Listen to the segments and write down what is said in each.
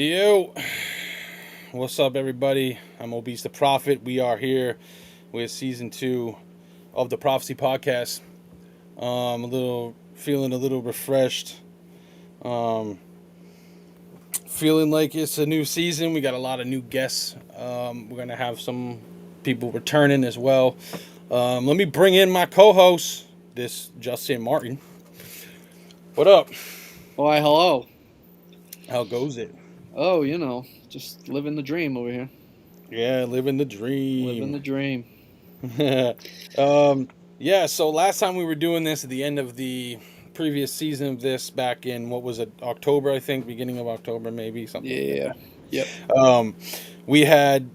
Yo, what's up, everybody? I'm Obese the Prophet. We are here with season 2 of the Prophecy Podcast. Feeling a little refreshed. Feeling like it's a new season. We got a lot of new guests. We're gonna have some people returning as well. Let me bring in my co-host, this Justin Martin. What up? Why, hello. How goes it? Oh, just living the dream over here. Yeah, living the dream. Living the dream. Yeah, so last time we were doing this at the end of the previous season of this, back in, what was it, October, I think, beginning of October, maybe, something like that. Yep. We had,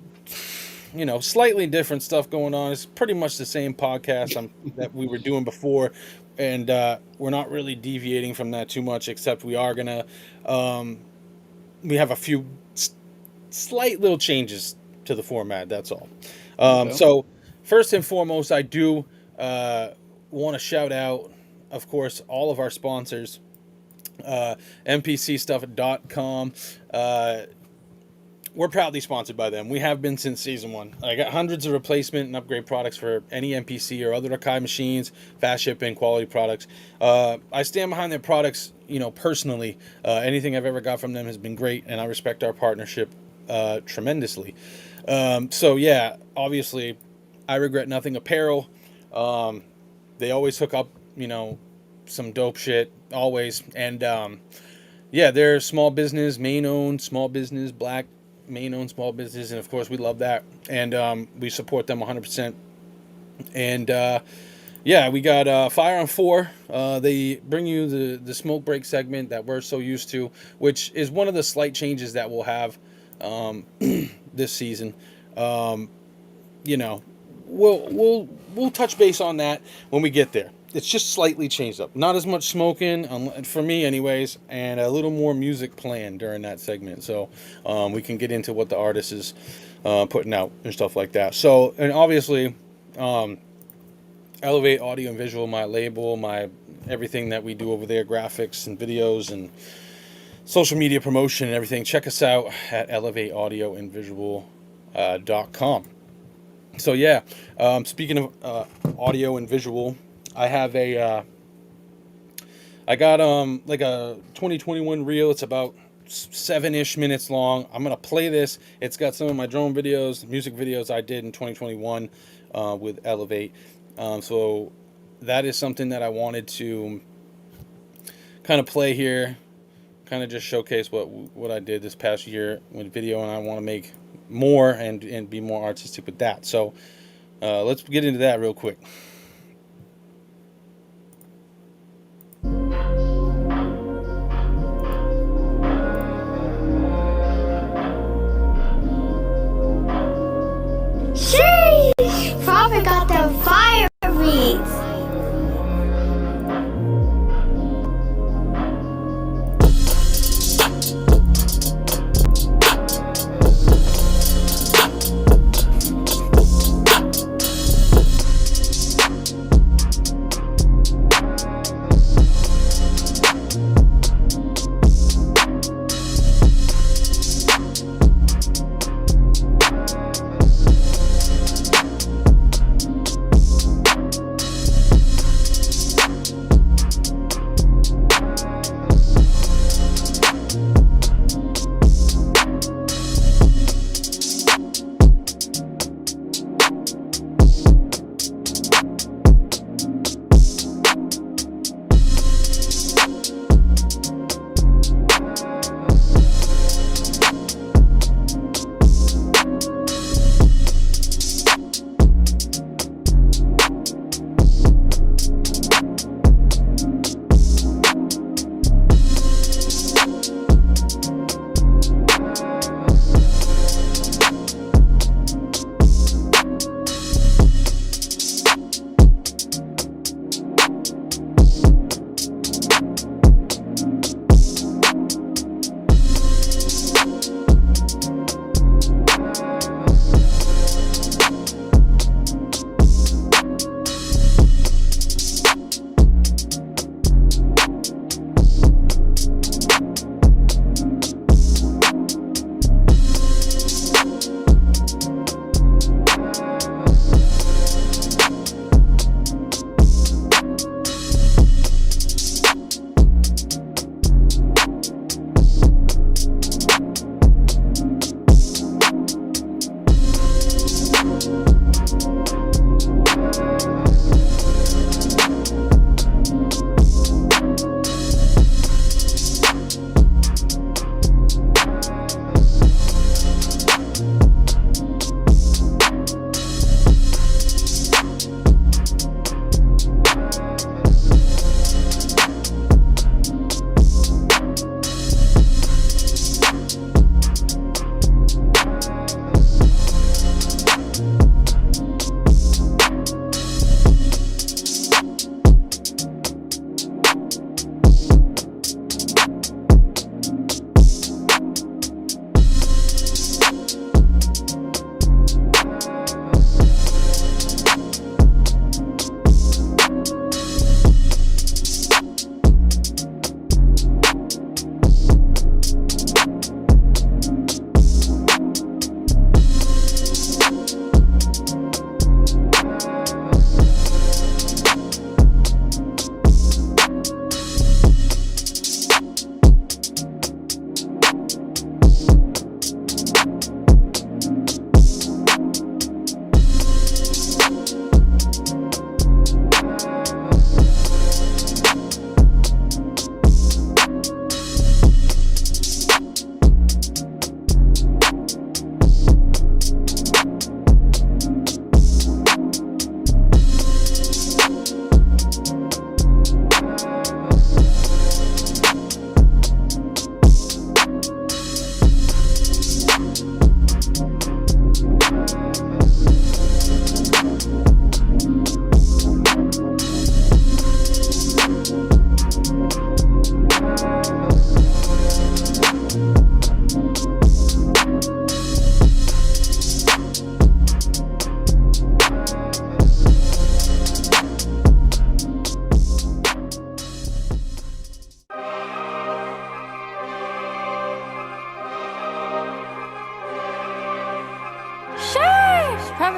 slightly different stuff going on. It's pretty much the same podcast that we were doing before, and we're not really deviating from that too much, except we are going to... we have a few slight little changes to the format, that's all. So, first and foremost, I do want to shout out, of course, all of our sponsors. mpcstuff.com. We're proudly sponsored by them. We have been since season 1. I got hundreds of replacement and upgrade products for any MPC or other Akai machines, fast shipping, quality products. I stand behind their products, personally. Anything I've ever got from them has been great, and I respect our partnership tremendously. So yeah, obviously, I regret nothing apparel. They always hook up, some dope shit, always. And yeah, they're small business, Maine-owned small business, black Maine-owned small business, and of course we love that, and we support them 100%. And yeah, we got Fire on 4. They bring you the smoke break segment that we're so used to, which is one of the slight changes that we'll have this season. We'll touch base on that when we get there. It's just slightly changed up. Not as much smoking, for me anyways, and a little more music playing during that segment. So we can get into what the artist is putting out and stuff like that. So, and obviously, Elevate Audio and Visual, my label, my everything that we do over there, graphics and videos and social media promotion and everything. Check us out at elevateaudioandvisual.com. So yeah, speaking of audio and visual, I have I got like a 2021 reel. It's about 7-ish minutes long. I'm gonna play this. It's got some of my drone videos, music videos I did in 2021 with Elevate. So that is something that I wanted to kind of play here, kind of just showcase what I did this past year with video, and I want to make more and be more artistic with that. So let's get into that real quick. Sheesh! Prophet got them fire beats.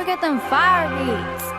forget them fire beats.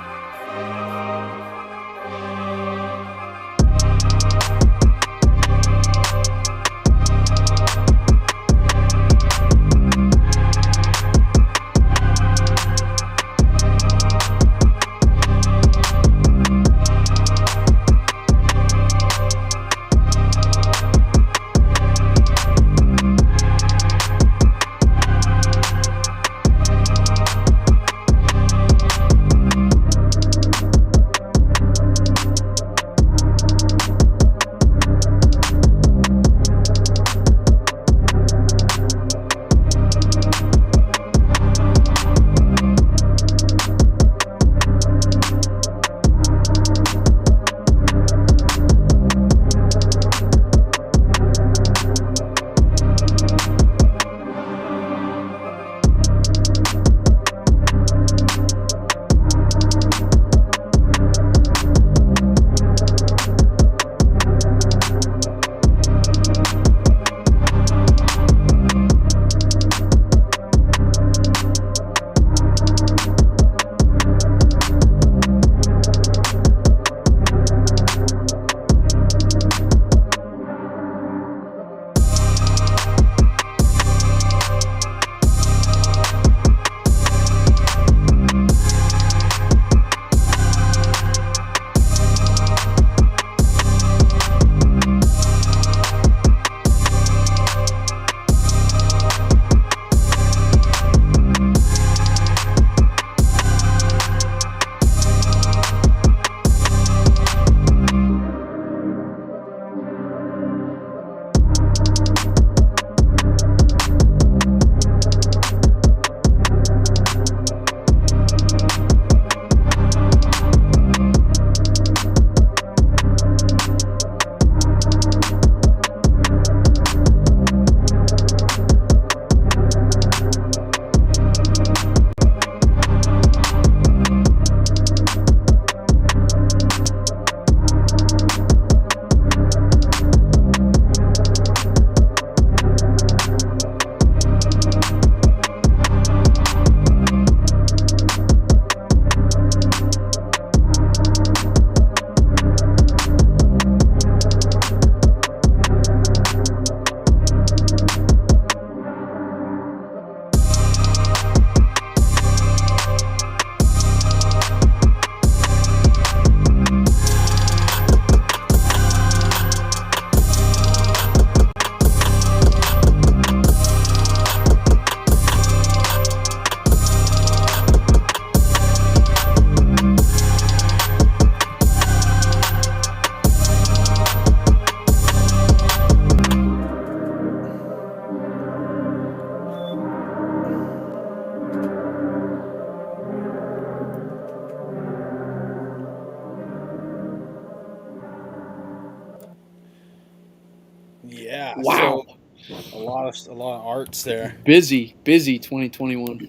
Yeah. Wow. So a lot of arts there. Busy 2021.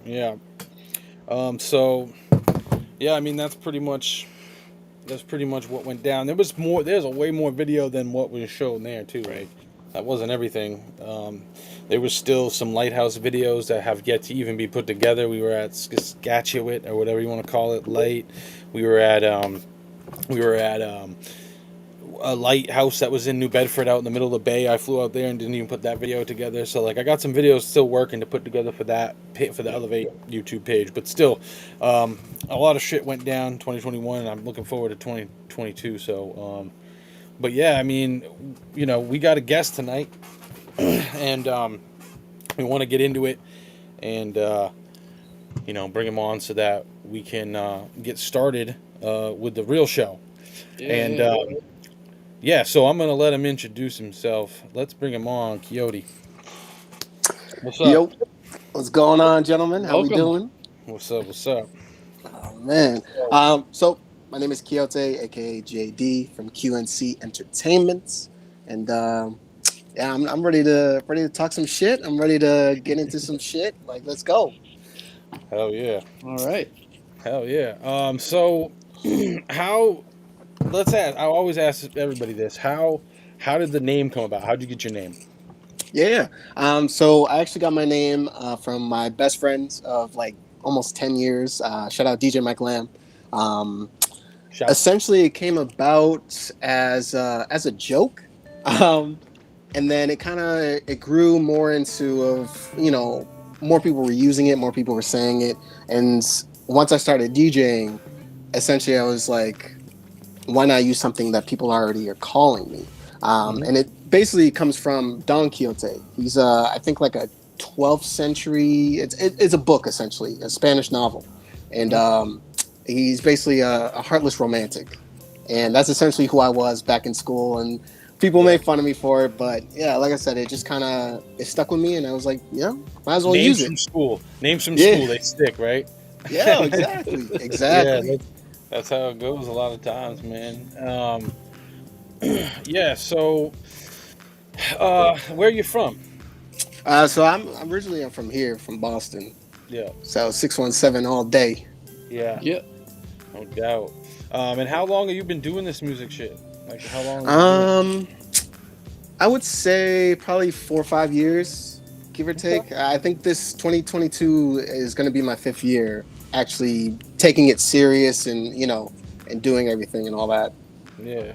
Yeah. So yeah, I mean that's pretty much what went down. There's a way more video than what was shown there too. Right. That wasn't everything. There was still some lighthouse videos that have yet to even be put together. We were at Scatchewit, or whatever you want to call it, light. We were at a lighthouse that was in New Bedford out in the middle of the bay. I flew out there and didn't even put that video together. So like I got some videos still working to put together for the Elevate YouTube page. But still, a lot of shit went down 2021, and I'm looking forward to 2022. So, but yeah, I mean, we got a guest tonight, and we want to get into it and bring him on so that we can get started with the real show. Yeah, so I'm going to let him introduce himself. Let's bring him on, Quixote. What's up? Yo, what's going on, gentlemen? How we Welcome. doing? What's up? Oh, man. So my name is Quixote, aka JD from QNC Entertainment, and yeah, I'm ready to talk some shit. I'm ready to get into some shit. Like, let's go. Hell yeah. All right. Hell yeah. So let's ask, I always ask everybody this. How did the name come about? How'd you get your name? Yeah. So I actually got my name from my best friends of like almost 10 years. Shout out DJ Mike Lamb. Shout. Essentially, it came about as a joke, and then it grew more into more people were using it, more people were saying it, and once I started DJing, essentially I was like, why not use something that people already are calling me? And it basically comes from Don Quixote. He's I think like a 12th century. It's a book, essentially, a Spanish novel, and he's basically a heartless romantic, and that's essentially who I was back in school. And people made fun of me for it, but yeah, like I said, it just kind of stuck with me, and I was like, might as well use it. Name some school, they stick, right? Yeah, exactly. Yeah, that's how it goes a lot of times, man. Yeah, so where are you from? So I'm originally from here, from Boston. Yeah. So 617 all day. Yeah. Yeah. No doubt. And how long have you been doing this music shit? Like, how long? I would say probably 4 or 5 years, give or take. I think this 2022 is going to be my 5th year actually taking it serious and and doing everything and all that. Yeah.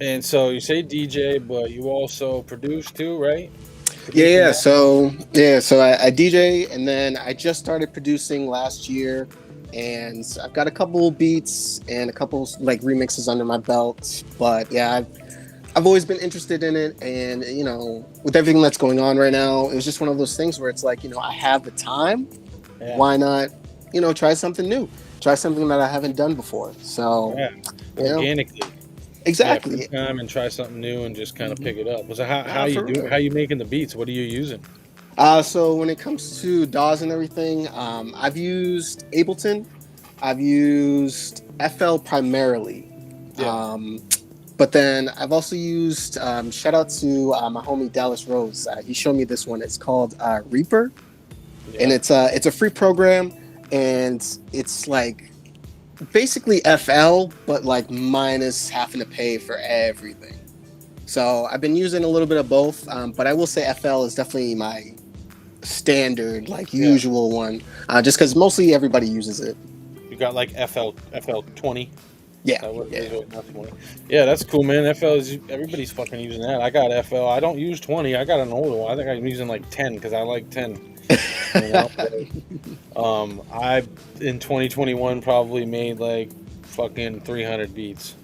And so you say DJ, but you also produce too, right? Yeah. So I DJ, and then I just started producing last year, and I've got a couple beats and a couple like remixes under my belt. But yeah, I've always been interested in it, and with everything that's going on right now, it was just one of those things where it's like, I have the time. Yeah. Why not, try something new, try something that I haven't done before. So organically. Exactly. Take time and try something new and just kind of pick it up. So how you do? How you making the beats? What are you using? So when it comes to DAWs and everything, I've used Ableton. I've used FL primarily. Yeah. But then I've also used, shout out to my homie Dallas Rose. He showed me this one. It's called Reaper. Yeah. And it's a free program, and it's like basically FL, but like minus having to pay for everything. So I've been using a little bit of both, but I will say FL is definitely my standard, usual one, just because mostly everybody uses it. You got like FL 20. Yeah. Yeah, that's cool, man. FL is everybody's fucking using that. I got FL. I don't use 20. I got an older one. I think I'm using like 10 because I like 10. I in 2021 probably made like fucking 300 beats.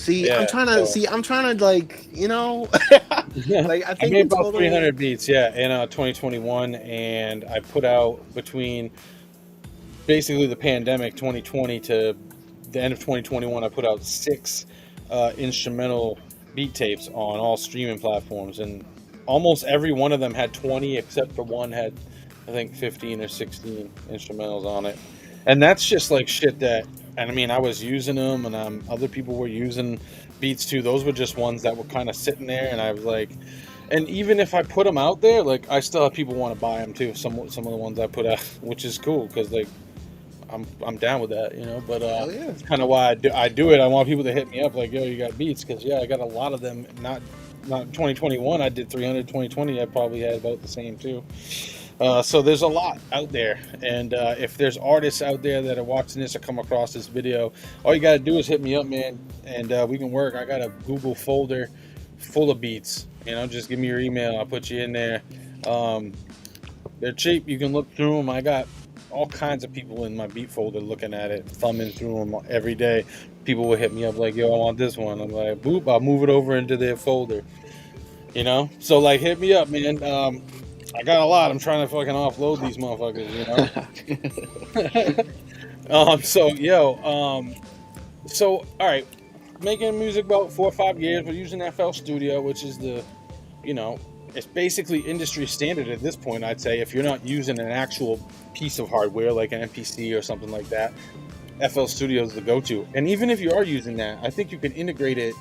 I'm trying to like I made about 300 beats in 2021, and I put out between basically the pandemic 2020 to the end of 2021, I put out 6 instrumental beat tapes on all streaming platforms, and almost every one of them had 20, except for one had, I think, 15 or 16 instrumentals on it. And that's just like shit that, and I mean, I was using them, and other people were using beats too. Those were just ones that were kind of sitting there, and I was like, and even if I put them out there, like, I still have people want to buy them too. Some of the ones I put out, which is cool, because like, I'm down with that, But it's kind of why I do it. I want people to hit me up like, yo, you got beats? Because I got a lot of them. Not 2021. I did 300. 2020. I probably had about the same too. So there's a lot out there, and if there's artists out there that are watching this or come across this video, all you gotta do is hit me up, man, and we can work. I got a Google folder full of beats. Just give me your email. I'll put you in there. They're cheap. You can look through them. I got all kinds of people in my beat folder looking at it, thumbing through them every day. People will hit me up like, yo, I want this one. I'm like, boop, I'll move it over into their folder. So like, hit me up, man. I got a lot. I'm trying to fucking offload these motherfuckers, So all right, making music about 4 or 5 years. We're using FL Studio, which is it's basically industry standard at this point, I'd say. If you're not using an actual piece of hardware like an MPC or something like that, FL Studio is the go-to. And even if you are using that, I think you can integrate it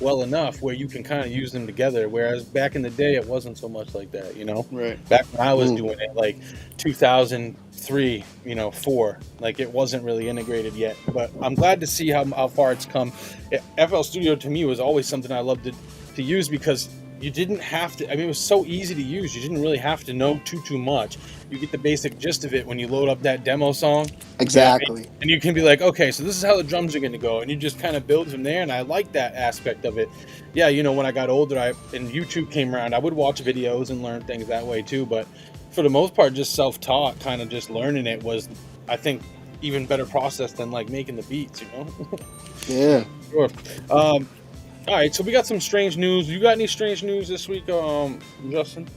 well enough where you can kind of use them together, whereas back in the day it wasn't so much like that, Right. Back when I was doing it, like 2003, 4, like it wasn't really integrated yet. But I'm glad to see how far it's come. FL Studio to me was always something I loved to use, because you didn't have to. I mean, it was so easy to use. You didn't really have to know too much. You get the basic gist of it when you load up that demo song. Exactly. And you can be like, okay, so this is how the drums are going to go, and you just kind of build from there. And I like that aspect of it. Yeah, you know, when I got older, and YouTube came around, I would watch videos and learn things that way too. But for the most part, just self-taught, kind of just learning it was, I think, even better process than like making the beats. You know? Yeah. Sure. All right, so we got some strange news. You got any strange news this week, Justin?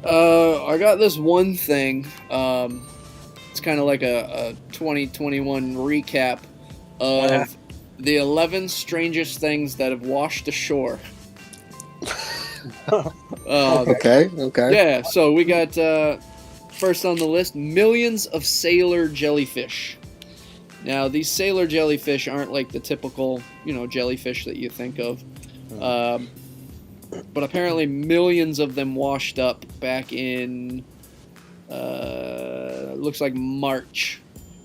I got this one thing. It's kind of like a 2021 recap of the 11 strangest things that have washed ashore. Okay. Yeah, so we got first on the list, millions of sailor jellyfish. Now, these sailor jellyfish aren't like the typical, jellyfish that you think of. But apparently millions of them washed up back in, looks like March.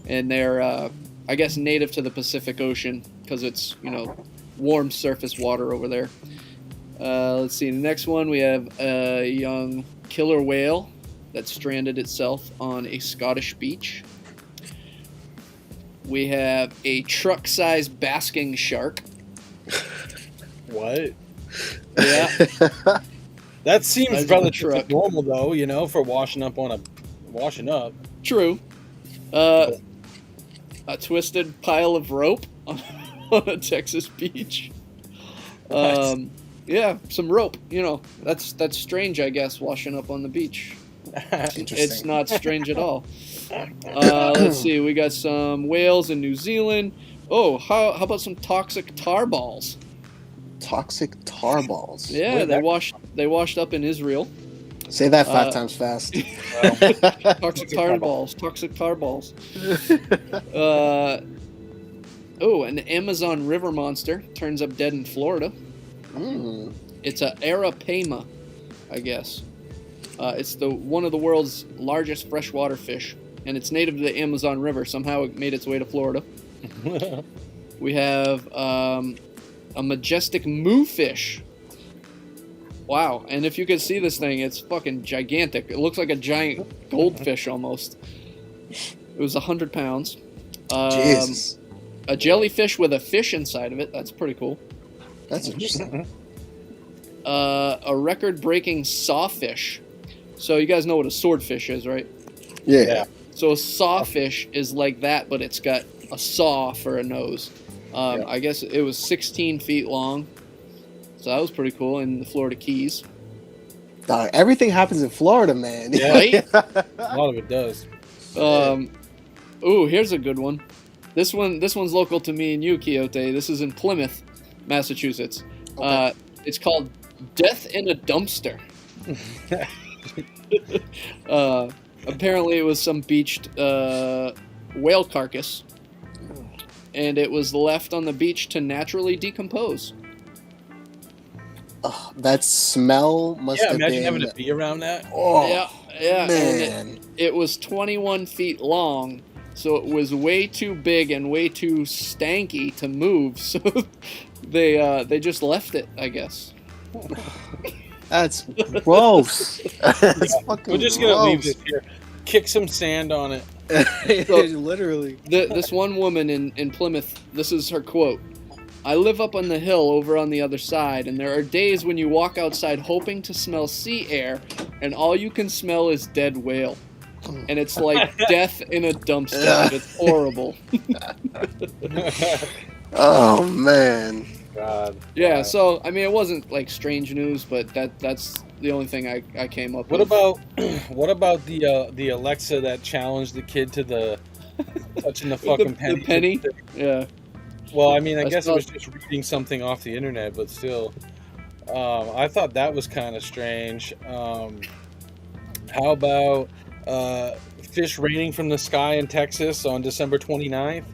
And they're, I guess, native to the Pacific Ocean because it's, warm surface water over there. Let's see, the next one we have a young killer whale that stranded itself on a Scottish beach. We have a truck-sized basking shark. What? Yeah. That seems Size of a relatively truck. normal, though, for washing up. True. A twisted pile of rope on a Texas beach. Yeah, some rope. That's strange, I guess, washing up on the beach. Interesting. It's not strange at all. Let's see. We got some whales in New Zealand. Oh, how about some toxic tar balls? Toxic tar balls. Yeah, they washed up in Israel. Say that 5 times fast. Toxic tar balls. Toxic tar balls. An Amazon river monster turns up dead in Florida. It's a arapaima, I guess. It's one of the world's largest freshwater fish, and it's native to the Amazon River. Somehow it made its way to Florida. We have a majestic moofish. Wow, and if you could see this thing, it's fucking gigantic. It looks like a giant goldfish almost. It was 100 pounds. Jesus. A jellyfish with a fish inside of it. That's pretty cool. That's interesting. A record-breaking sawfish. So you guys know what a swordfish is, right? Yeah. So a sawfish is like that, but it's got a saw for a nose. I guess it was 16 feet long. So that was pretty cool in the Florida Keys. Dog, everything happens in Florida, man. Yeah. Right? A lot of it does. Here's a good one. This one's local to me and you, Quixote. This is in Plymouth, Massachusetts. Okay. It's called Death in a Dumpster. Apparently it was some beached whale carcass, and it was left on the beach to naturally decompose. Oh, that smell must have imagine been... having to be around that. Oh, yeah. man. And it was 21 feet long, so it was way too big and way too stanky to move. So they just left it, I guess. That's gross. That's fucking We're just gonna leave gross. this here. Kick some sand on it. Literally. This one woman in Plymouth, this is her quote. I live up on the hill over on the other side, and there are days when you walk outside hoping to smell sea air, and all you can smell is dead whale. And it's like death in a dumpster. It's horrible. Oh, man. God. Yeah, so, I mean, it wasn't like strange news, but that's the only thing I came up What with. what about the Alexa that challenged the kid to the touching the fucking penny? The penny? Yeah. Well, I mean, I I guess saw- it was just reading something off the internet, but still. I thought that was kind of strange. How about fish raining from the sky in Texas on December 29th?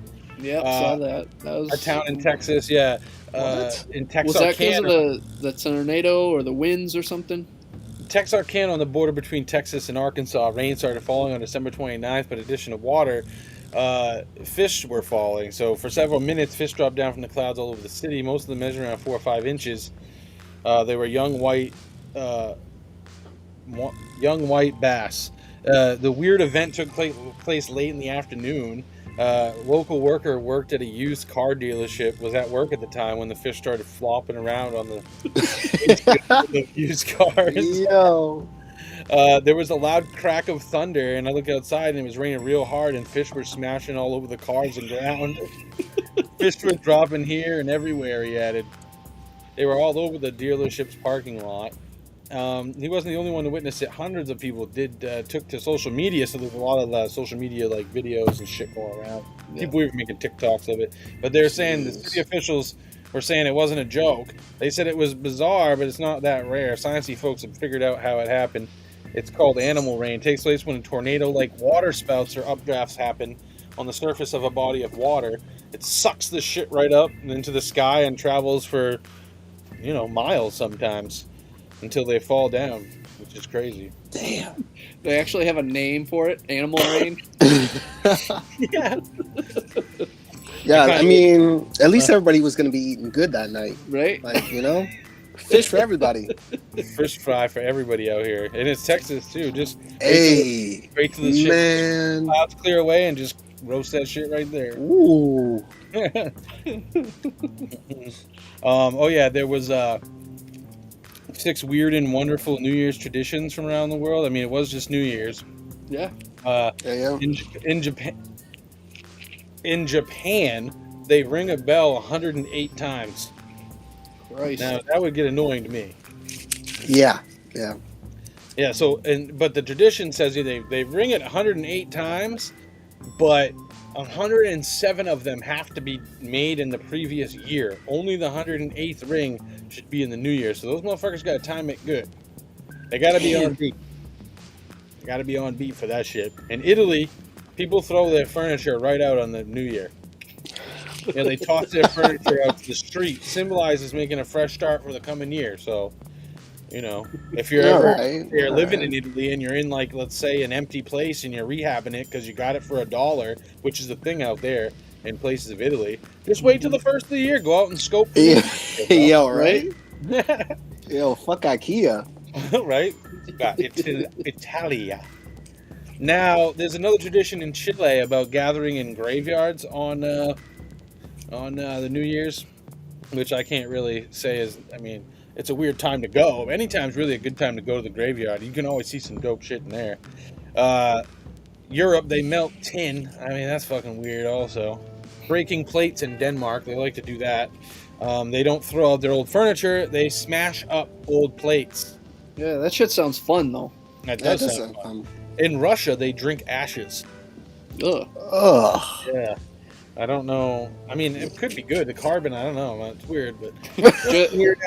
Yep, saw that. That was A town in Texas, yeah. What? In Was that because Texarkana. of the tornado or the winds or something? Texarkana, on the border between Texas and Arkansas, rain started falling on December 29th, but in addition to water, fish were falling. So for several minutes, fish dropped down from the clouds all over the city. Most of them measured around 4 or 5 inches. They were young white bass. The weird event took place late in the afternoon. Local worker worked at a used car dealership, was at work at the time when the fish started flopping around on the used cars. Yo. There was a loud crack of thunder, and I looked outside, and it was raining real hard, and fish were smashing all over the cars and ground. Fish were dropping here and everywhere, he added. They were all over the dealership's parking lot. He wasn't the only one to witness it. Hundreds of people took to social media, so there's a lot of social media like videos and shit going around. Yeah. People were making TikToks of it, but they're saying the city officials were saying it wasn't a joke. They said it was bizarre, but it's not that rare. Sciencey folks have figured out how it happened. It's called animal rain. It takes place when a tornado-like water spouts or updrafts happen on the surface of a body of water. It sucks the shit right up into the sky and travels for, miles sometimes until they fall down, which is crazy. Damn. They actually have a name for it, animal rain. Yeah. Yeah, I mean, at least everybody was going to be eating good that night. Right? Like, fish for everybody. Fish fry for everybody out here. And it's Texas, too. Just Hey, straight to the shit. man. Clouds clear away and just roast that shit right there. Ooh. There was 6 weird and wonderful New Year's traditions from around the world. I mean, it was just New Year's. Yeah. Yeah. In Japan, they ring a bell 108 times. Christ. Now that would get annoying to me. Yeah. Yeah. So, but the tradition says they ring it 108 times, but 107 of them have to be made in the previous year. Only the 108th ring should be in the new year. So those motherfuckers got to time it good. They got to be on beat. They got to be on beat for that shit. In Italy, people throw their furniture right out on the new year. Yeah, they toss their furniture out to the street. Symbolizes making a fresh start for the coming year. So, if you're living in Italy and you're in, like, let's say, an empty place and you're rehabbing it because you got it for $1, which is the thing out there in places of Italy, just wait till the first of the year. Go out and scope. Yo, right? Yo, fuck IKEA. Right? Italia. Now, there's another tradition in Chile about gathering in graveyards on the New Year's, which I can't really say is, it's a weird time to go. Anytime's really a good time to go to the graveyard. You can always see some dope shit in there. Europe, they melt tin. That's fucking weird also. Breaking plates in Denmark, they like to do that. They don't throw out their old furniture, they smash up old plates. Yeah, that shit sounds fun, though. That does sound fun. In Russia, they drink ashes. Ugh. Yeah. I don't know. It could be good. The carbon, I don't know. It's weird, but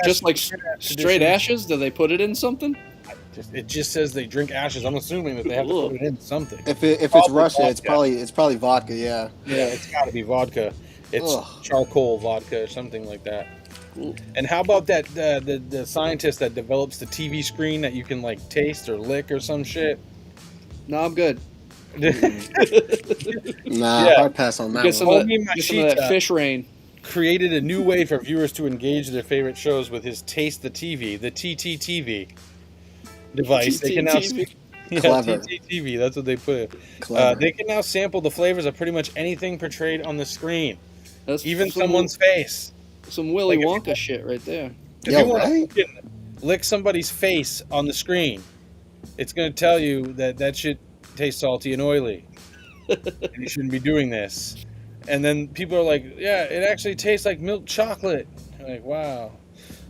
just like straight ashes. Do they put it in something? It just says they drink ashes. I'm assuming that they have to put it in something. If it's Russia, vodka. it's probably vodka. Yeah. Yeah, it's got to be vodka. It's charcoal vodka or something like that. Ooh. And how about that the scientist that develops the TV screen that you can like taste or lick or some shit? No, I'm good. Hard pass on that Get some one. of that fish rain. Created a new way for viewers to engage their favorite shows with his Taste the TV, the TTTV device. They can now Clever. TTTV, that's what they put. Clever. They can now sample the flavors of pretty much anything portrayed on the screen, That's even someone's face. Some Willy Wonka shit right there. If you want to lick somebody's face on the screen, it's going to tell you that shit tastes salty and oily. And you shouldn't be doing this. And then people are like, yeah, it actually tastes like milk chocolate. I'm like, wow.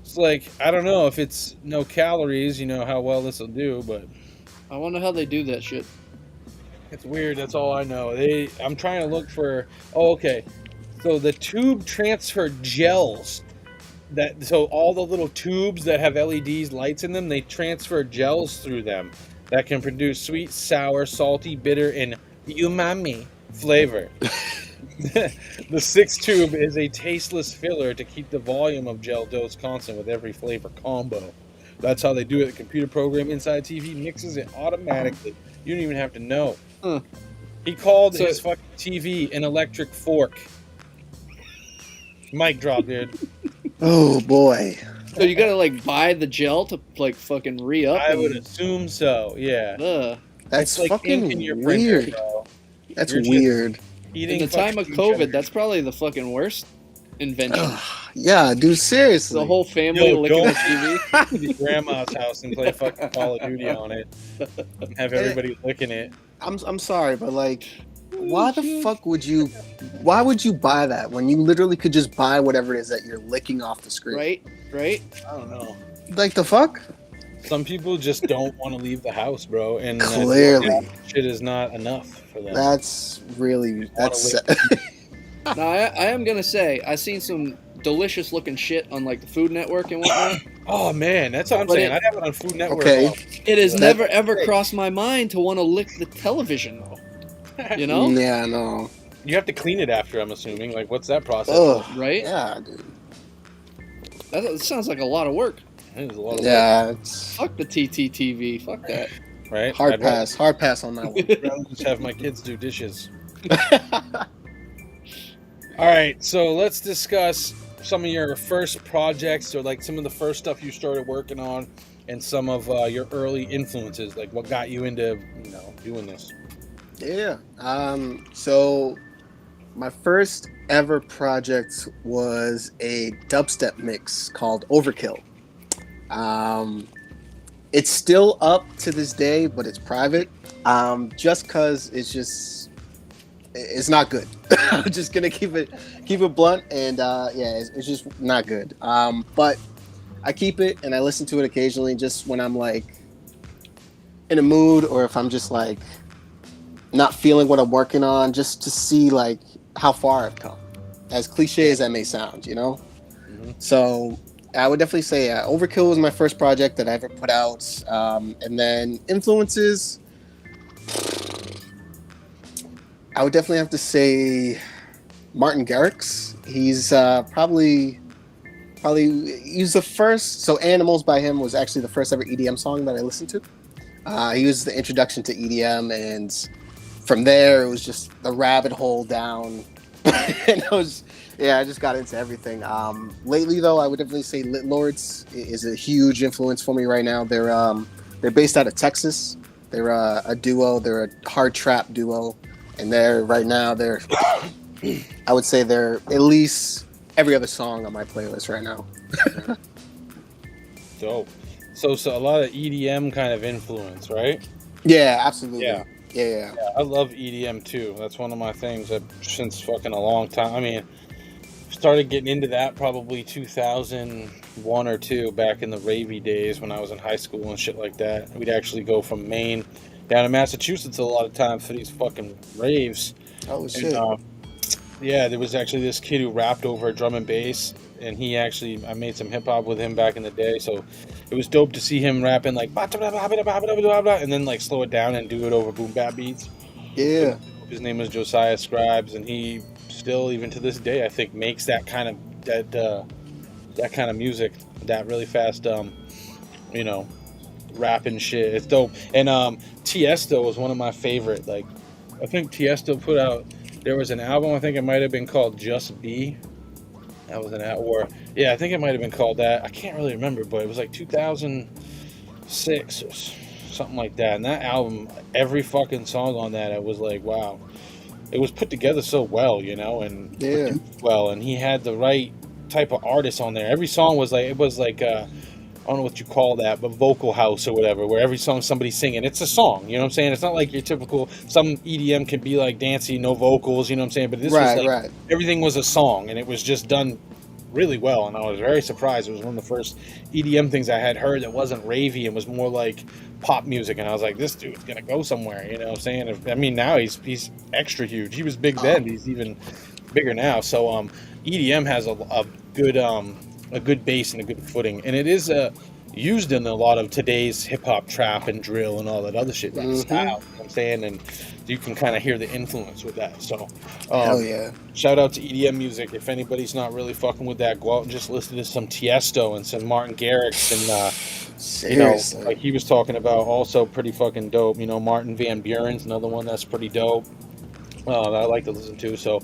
It's like, I don't know if it's no calories, how well this will do, but I wonder how they do that shit. it's weird. That's all I know. I'm trying to look for, okay. So the tube transfer gels, so all the little tubes that have LEDs, lights in them, they transfer gels through them that can produce sweet, sour, salty, bitter, and umami flavor. The 6th tube is a tasteless filler to keep the volume of gel dose constant with every flavor combo. That's how they do it. The computer program inside TV mixes it automatically. You don't even have to know. Huh. He called his fucking TV an electric fork. Mic drop, dude. Oh boy. So you gotta like buy the gel to like fucking re-up. I would assume so. Yeah. That's It's like ink in fucking your printer, weird. bro. That's You're just weird. Eating In the time of fucking COVID, sugar. that's probably the fucking worst invention. Yeah, dude, seriously. The whole family Yo, looking don't- at TV. to your grandma's house and play fucking Call of Duty on it. And have everybody licking it. I'm sorry, but like, why the fuck would you? Why would you buy that when you literally could just buy whatever it is that you're licking off the screen? Right? I don't know. Like the fuck? Some people just don't want to leave the house, bro. And Clearly. shit is not enough for them. That's really that's. Now, I am gonna say, I've seen some delicious looking shit on like the Food Network and whatnot. Oh man, that's what I'm But saying. it- I'd have it on Food Network. Okay. It has That- never ever crossed my mind to want to lick the television though. You know? Yeah, no. You have to clean it after, I'm assuming. Like, what's that process? Ugh. Right? Yeah, dude. That sounds like a lot of work. It is a lot of Yeah, it's Fuck the TTTV. Fuck that. work, right? hard I'd pass. Hard pass on that one. rather just have my kids do dishes. All right, so let's discuss some of your first projects, or like some of the first stuff you started working on, and some of your early influences, like what got you into, doing this. Yeah. So my first ever project was a dubstep mix called Overkill. It's still up to this day, but it's private. Just cause it's not good. I'm just gonna keep it blunt, and it's just not good. But I keep it and I listen to it occasionally, just when I'm like in a mood, or if I'm just like not feeling what I'm working on, just to see like how far I've come. As cliche as that may sound, Mm-hmm. So I would definitely say Overkill was my first project that I ever put out. And then influences, I would definitely have to say Martin Garrix. He's probably he's the first. So Animals by him was actually the first ever EDM song that I listened to. He was the introduction to EDM, and from there it was just the rabbit hole down. And I just got into everything. Lately though, I would definitely say Lit Lords is a huge influence for me right now. They're based out of Texas. They're a duo. They're a hard trap duo, and they're I would say they're at least every other song on my playlist right now. Dope. So a lot of EDM kind of influence, right? Yeah, absolutely. Yeah. Yeah. I love EDM too. That's one of my things since fucking a long time. I mean, started getting into that probably 2001 or 2, back in the ravey days when I was in high school and shit like that. We'd actually go from Maine down to Massachusetts a lot of times for these fucking raves. Oh shit. And, there was actually this kid who rapped over drum and bass, and I made some hip hop with him back in the day, so it was dope to see him rapping like and then like slow it down and do it over boom bap beats. Yeah. His name was Josiah Scribes, and he still, even to this day, I think makes that kind of music, that really fast rapping shit. It's dope. And Tiesto was one of my favorite. Like, I think Tiesto put out, there was an album, I think it might have been called Just Be. That was I think it might have been called that. I can't really remember, but it was like 2006 or something like that. And that album, every fucking song on that, I was like, wow. It was put together so well, and produced well, and he had the right type of artists on there. Every song was like, I don't know what you call that, but vocal house or whatever, where every song somebody's singing. It's a song, you know what I'm saying? It's not like your typical, some EDM can be like dancey, no vocals, you know what I'm saying? But this was like, everything was a song, and it was just done really well, and I was very surprised. It was one of the first EDM things I had heard that wasn't ravey and was more like pop music, and I was like, this dude's gonna go somewhere, you know what I'm saying? Now he's extra huge. He was big then, he's even bigger now. So EDM has a good base and a good footing, and it is used in a lot of today's hip-hop, trap, and drill, and all that other shit, that style, you know what I'm saying? And you can kind of hear the influence with that. So hell yeah, shout out to EDM music. If anybody's not really fucking with that, go out and just listen to some Tiesto and some Martin Garrix, and seriously, like he was talking about, also pretty fucking dope. Martin Van Buren's another one that's pretty dope, that I like to listen to. So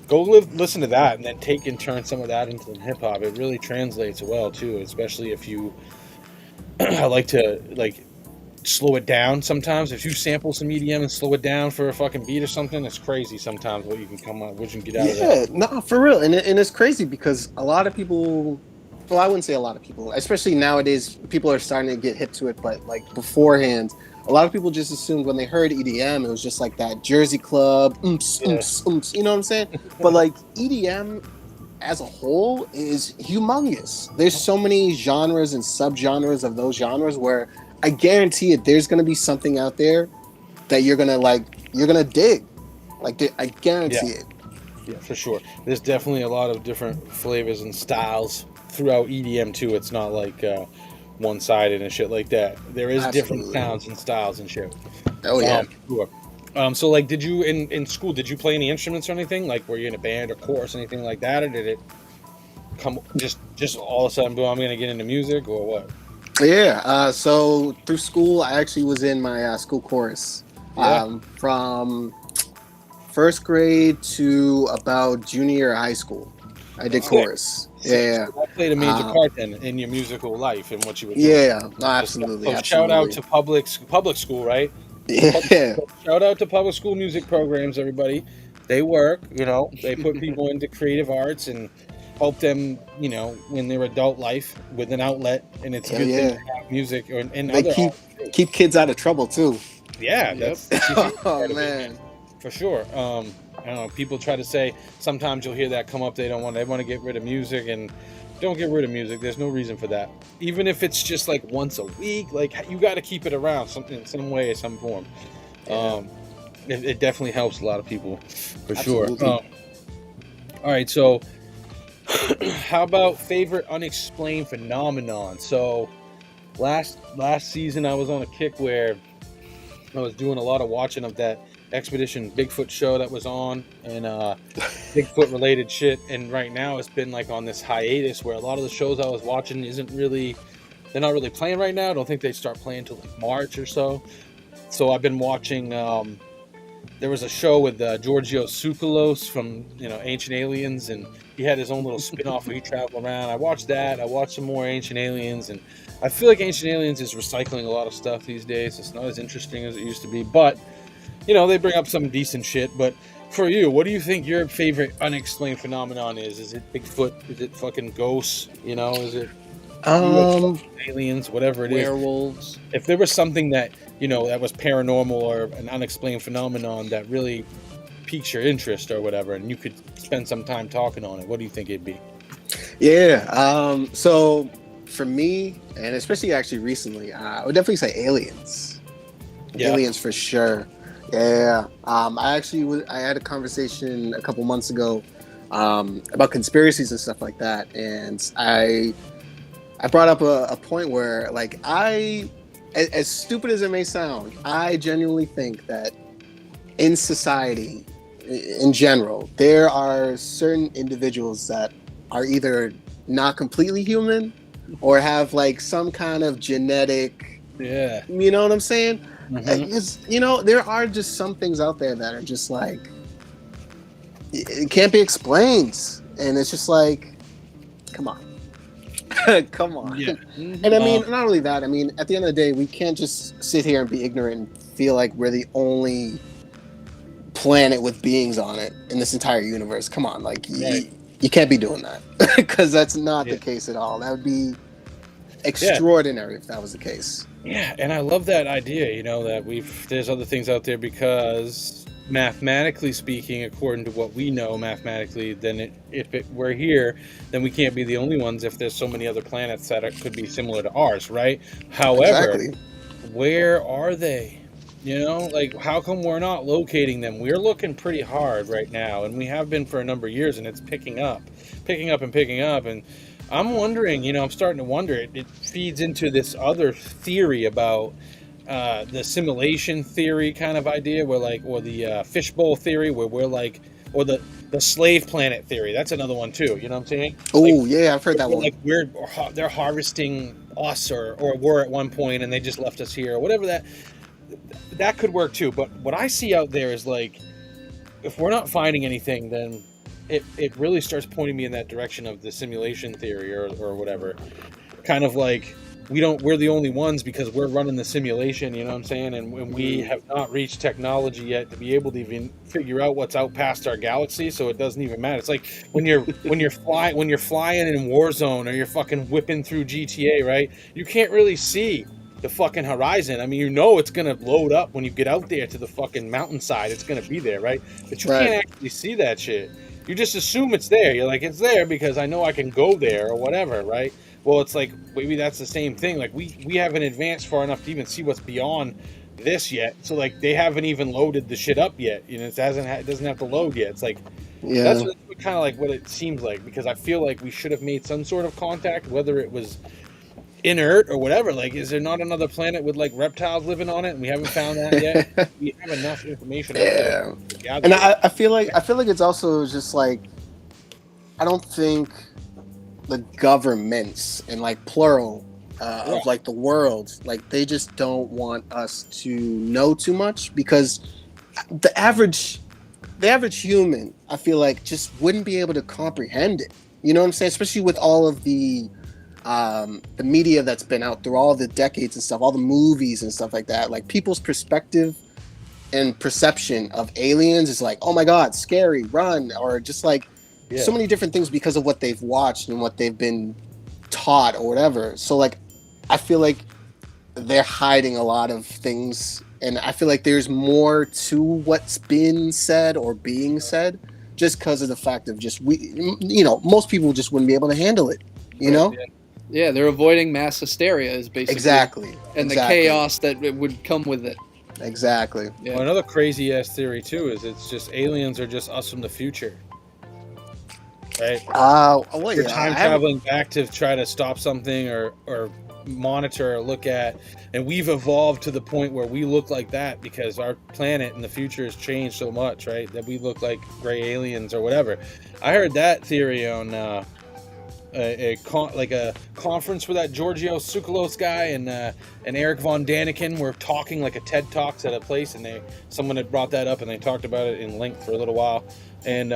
Go listen to that, and then take and turn some of that into hip hop. It really translates well too, especially if you I like to slow it down sometimes. If you sample some EDM and slow it down for a fucking beat or something, it's crazy sometimes what you can come up, what you can get out of that. Yeah, no, for real. And it's crazy because a lot of people, well, I wouldn't say a lot of people, especially nowadays, people are starting to get hip to it. But like beforehand, a lot of people just assumed when they heard EDM, it was just like that Jersey club, you know what I'm saying? But like EDM as a whole is humongous. There's so many genres and subgenres of those genres where I guarantee it, there's gonna be something out there that you're gonna dig. Like I guarantee it. Yeah, for sure. There's definitely a lot of different flavors and styles throughout EDM too. It's not like one-sided and shit like that. There is different sounds and styles and shit. Oh yeah. Sure. So like, did you in school? Did you play any instruments or anything? Like, were you in a band or chorus, anything like that, or did it come just all of a sudden? Boom, I'm gonna get into music, or what? Yeah. So through school, I actually was in my school chorus from first grade to about junior year of high school. I did chorus. Yeah. So that played a major part then in your musical life and what you were doing. Yeah. No, absolutely. So shout out to public school, right? Yeah. Shout out to public school music programs, everybody. They work, they put people into creative arts and help them, in their adult life with an outlet. And it's a good thing to have music and they other keep kids out of trouble too. Yeah, that's oh man. For sure. I don't know, people try to say sometimes you'll hear that come up, they want to get rid of music, and don't get rid of music. There's no reason for that. Even if it's just like once a week, like you got to keep it around in some way, some form. Yeah. It definitely helps a lot of people, for Absolutely. sure. All right, so how about favorite unexplained phenomenon? So last season I was on a kick where I was doing a lot of watching of that Expedition Bigfoot show that was on, and Bigfoot related shit. And right now it's been like on this hiatus where a lot of the shows I was watching they're not really playing right now. I don't think they start playing until like March or so. So I've been watching there was a show with Giorgio Tsoukalos from Ancient Aliens, and he had his own little spin-off where he traveled around. I watched that. I watched some more Ancient Aliens, and I feel like Ancient Aliens is recycling a lot of stuff these days. It's not as interesting as it used to be, but they bring up some decent shit. But for you, what do you think your favorite unexplained phenomenon is? Is it Bigfoot? Is it fucking ghosts? Is it aliens? Whatever it is. Werewolves. If there was something that that was paranormal or an unexplained phenomenon that really piques your interest or whatever, and you could spend some time talking on it, what do you think it'd be? Yeah. So for me, and especially actually recently, I would definitely say aliens. Yeah. Aliens for sure. Yeah. I had a conversation a couple months ago about conspiracies and stuff like that, and I brought up a point where, like, as stupid as it may sound, I genuinely think that in society, in general, there are certain individuals that are either not completely human or have like some kind of genetic, you know what I'm saying? Mm-hmm. There are just some things out there that are just like, it can't be explained. And it's just like, come on. Come on. Yeah. And I mean, not only that, I mean, at the end of the day, we can't just sit here and be ignorant and feel like we're the only planet with beings on it in this entire universe. Come on, like, you can't be doing that, because that's not the case at all. That would be extraordinary if that was the case. Yeah, and I love that idea, that there's other things out there, because mathematically speaking, according to what we know mathematically, then if we're here, then we can't be the only ones if there's so many other planets that could be similar to ours, right? However, where are they? Like, how come we're not locating them? We're looking pretty hard right now, and we have been for a number of years, and it's picking up. And I'm wondering, I'm starting to wonder, it feeds into this other theory about the simulation theory kind of idea, where or the fishbowl theory, where we're like, or the slave planet theory. That's another one too. You know what I'm saying? Oh, yeah, I've heard that one. Like they're harvesting us, or were at one point, and they just left us here, or whatever. That could work too. But what I see out there is, like, if we're not finding anything, then it really starts pointing me in that direction of the simulation theory or whatever. Kind of like we're the only ones because we're running the simulation, you know what I'm saying? And when we have not reached technology yet to be able to even figure out what's out past our galaxy, so it doesn't even matter. It's like when you're flying in Warzone or you're fucking whipping through GTA, right? You can't really see the fucking horizon. I mean, you know it's gonna load up when you get out there to the fucking mountainside. It's gonna be there, right? But you can't actually see that shit. You just assume it's there. You're like, it's there because I know I can go there or whatever, right? Well, it's like maybe that's the same thing. Like we haven't advanced far enough to even see what's beyond this yet. So like they haven't even loaded the shit up yet. You know, it doesn't have to load yet. It's like that's kind of like what it seems like, because I feel like we should have made some sort of contact, whether it was inert or whatever. Like, is there not another planet with like reptiles living on it and we haven't found that yet? We have enough information. And I feel like it's also just like, I don't think the governments and like plural of like the world, like they just don't want us to know too much, because the average human, I feel like, just wouldn't be able to comprehend it. You know what I'm saying? Especially with all of the media that's been out through all the decades and stuff, all the movies and stuff like that. Like people's perspective and perception of aliens is like, oh my God, scary, run, or just like so many different things because of what they've watched and what they've been taught or whatever. So like, I feel like they're hiding a lot of things, and I feel like there's more to what's been said or being said, just because of the fact of just most people just wouldn't be able to handle it, you know? Yeah, they're avoiding mass hysteria is basically and the chaos that would come with it. Exactly. Yeah. Well, another crazy ass theory too is it's just aliens are just us from the future. Right? We're time traveling back to try to stop something or monitor or look at, and we've evolved to the point where we look like that because our planet in the future has changed so much, right? That we look like gray aliens or whatever. I heard that theory on a conference where that Giorgio Tsoukalos guy and Eric Von Daniken were talking, like a TED Talks at a place, and someone had brought that up and they talked about it in length for a little while, and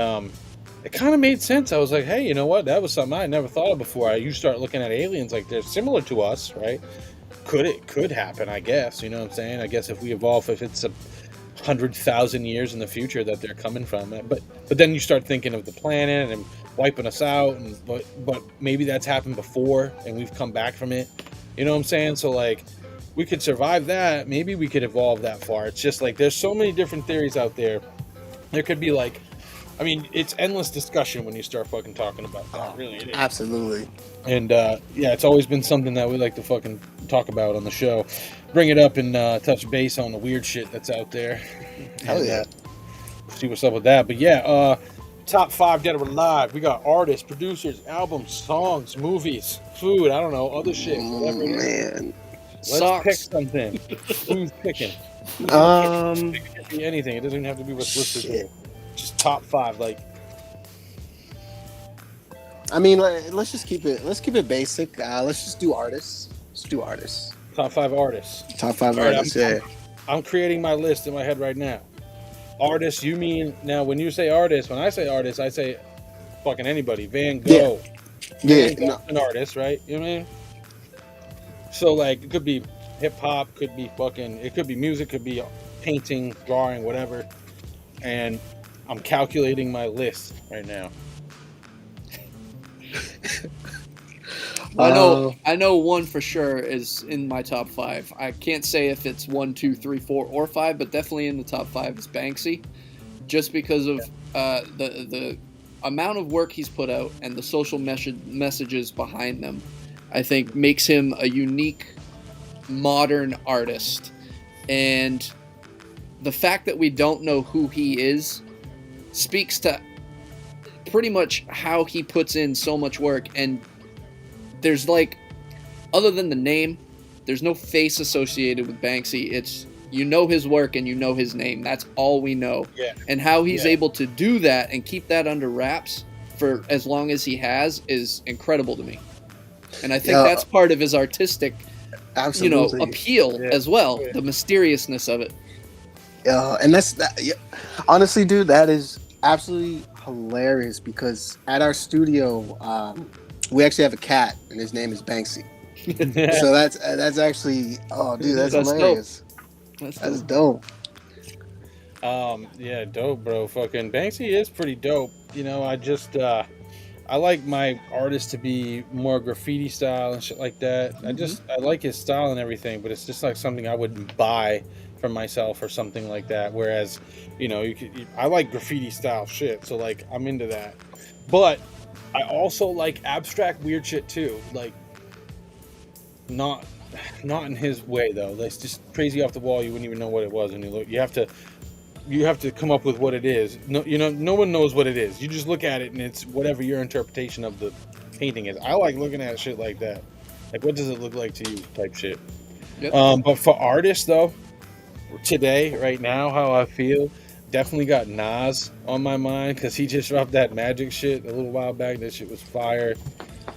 it kind of made sense. I was like, hey, you know what? That was something I never thought of before. You start looking at aliens like they're similar to us, right? Could happen, I guess. You know what I'm saying? I guess if we evolve, if it's 100,000 years in the future that they're coming from, but then you start thinking of the planet and wiping us out, but maybe that's happened before and we've come back from it. You know what I'm saying? So like, we could survive that. Maybe we could evolve that far. It's just like there's so many different theories out there. There could be like, I mean, it's endless discussion when you start fucking talking about that. Really, it is. Absolutely. And it's always been something that we like to fucking talk about on the show. Bring it up and touch base on the weird shit that's out there. Hell yeah. See what's up with that. But yeah, top 5 Dead or Alive. We got artists, producers, albums, songs, movies, food, I don't know, other shit. Whatever it is. Man. Let's pick something. Who's picking? It could be anything. It doesn't even have to be what's listed here. Just top 5, like. I mean, let's just keep it. Let's keep it basic. Let's just do artists. Let's do artists. Top 5 artists. Top 5 artists. I'm creating my list in my head right now. Artists, you mean now? When you say artist, when I say artist, I say fucking anybody. Van Gogh. Van Gogh's an artist, right? You know what I mean? So like, it could be hip hop, could be fucking. It could be music, could be painting, drawing, whatever. And I'm calculating my list right now. I know one for sure is in my top 5. I can't say if it's 1, 2, 3, 4, or 5, but definitely in the top 5 is Banksy, just because of the amount of work he's put out and the social messages behind them. I think makes him a unique modern artist, and the fact that we don't know who he is speaks to pretty much how he puts in so much work. And there's like, other than the name, there's no face associated with Banksy. It's, you know his work and you know his name. That's all we know. Yeah. And how he's able to do that and keep that under wraps for as long as he has is incredible to me. And I think that's part of his artistic, appeal as well. Yeah. The mysteriousness of it. And honestly, dude, that is absolutely hilarious because at our studio, we actually have a cat, and his name is Banksy. So that's actually, oh dude, that's That's hilarious. That's That's dope. dope. Yeah, dope, bro. Fucking Banksy is pretty dope. You know, I like my artists to be more graffiti style and shit like that. I like his style and everything, but it's just like something I wouldn't buy for myself or something like that. Whereas, you know, I like graffiti style shit, so like I'm into that. But I also like abstract weird shit too. Like not in his way though. That's just crazy off the wall. You wouldn't even know what it was when you look. You have to come up with what it is. No, you know, no one knows what it is. You just look at it and it's whatever your interpretation of the painting is. I like looking at shit like that. Like, what does it look like to you? Type shit. Yep. But for artists though, today, right now, how I feel, definitely got Nas on my mind because he just dropped that Magic shit a little while back. That shit was fire,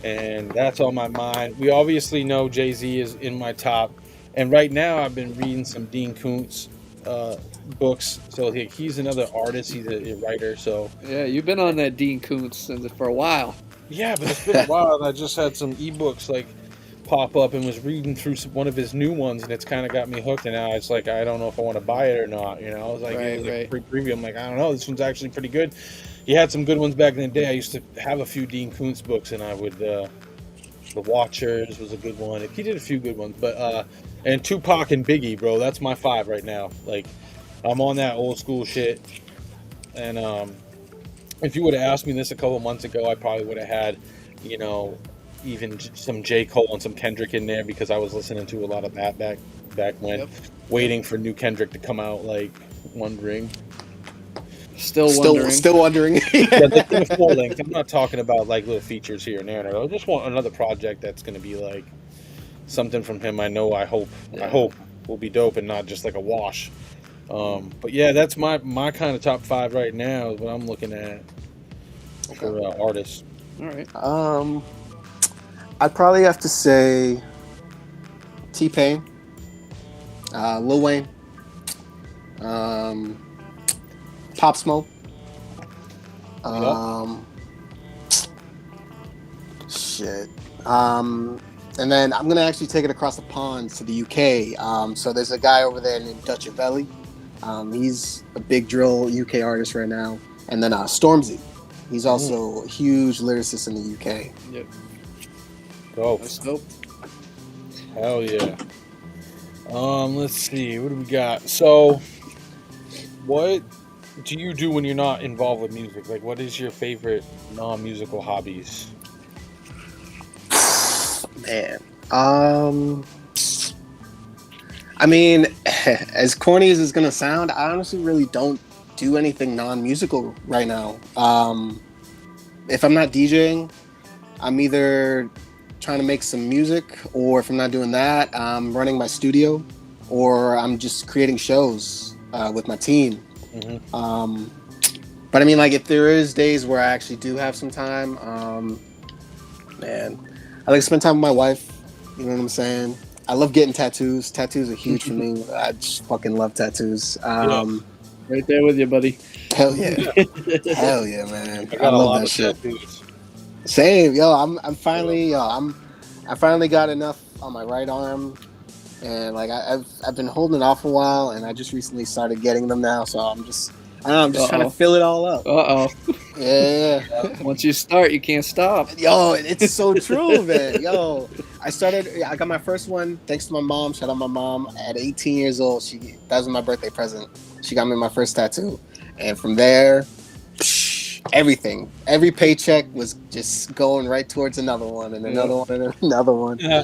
and that's on my mind. We obviously know Jay-Z is in my top, and right now I've been reading some Dean Koontz books. So he's another artist. He's a writer. So Yeah, you've been on that Dean Koontz for a while. yeah, but it's been a while. And I just had some ebooks like pop up and was reading through one of his new ones, and it's kind of got me hooked. And now it's like I don't know if I want to buy it or not. You know, I was like, Right. free preview. I'm like, I don't know. This one's actually pretty good. He had some good ones back in the day. I used to have a few Dean Koontz books, and I would. The Watchers was a good one. He did a few good ones, but and Tupac and Biggie, bro. That's my 5 right now. Like, I'm on that old school shit. And if you would have asked me this a couple months ago, I probably would have had, you know, even some J. Cole and some Kendrick in there because I was listening to a lot of that back when, waiting for new Kendrick to come out, like wondering. Still wondering. Still wondering. Yeah, the full length. I'm not talking about like little features here and there. I just want another project that's going to be like something from him. I hope will be dope and not just like a wash. But yeah, that's my kind of top 5 right now is what I'm looking at for artists. All right. I'd probably have to say T-Pain, Lil Wayne, Pop Smoke, shit. And then I'm gonna actually take it across the pond to the UK. So there's a guy over there named Dutch Avelli. He's a big drill UK artist right now. And then Stormzy. He's also a huge lyricist in the UK. Yep. Dope. That's dope. Hell yeah. Let's see. What do we got? So, what do you do when you're not involved with music? Like, what is your favorite non-musical hobbies? Man. I mean, as corny as it's gonna sound, I honestly really don't do anything non-musical right now. If I'm not DJing, I'm either trying to make some music, or if I'm not doing that, I'm running my studio, or I'm just creating shows with my team. Mm-hmm. But I mean, like, if there is days where I actually do have some time, man, I like to spend time with my wife. You know what I'm saying? I love getting tattoos. Tattoos are huge for me. I just fucking love tattoos. Right there with you, buddy. Hell yeah. Hell yeah, man. I got a love lot that of shit. tattoos. Same, yo. I'm finally, I finally got enough on my right arm, and like I've been holding it off a while, and I just recently started getting them now. So I'm just trying to fill it all up. Yeah. Once you start, you can't stop. Yo, it's so true, man. Yo, I got my first one thanks to my mom. Shout out my mom. At 18 years old, that was my birthday present. She got me my first tattoo, and from there, everything, every paycheck was just going right towards another one and another one and another one. Yeah.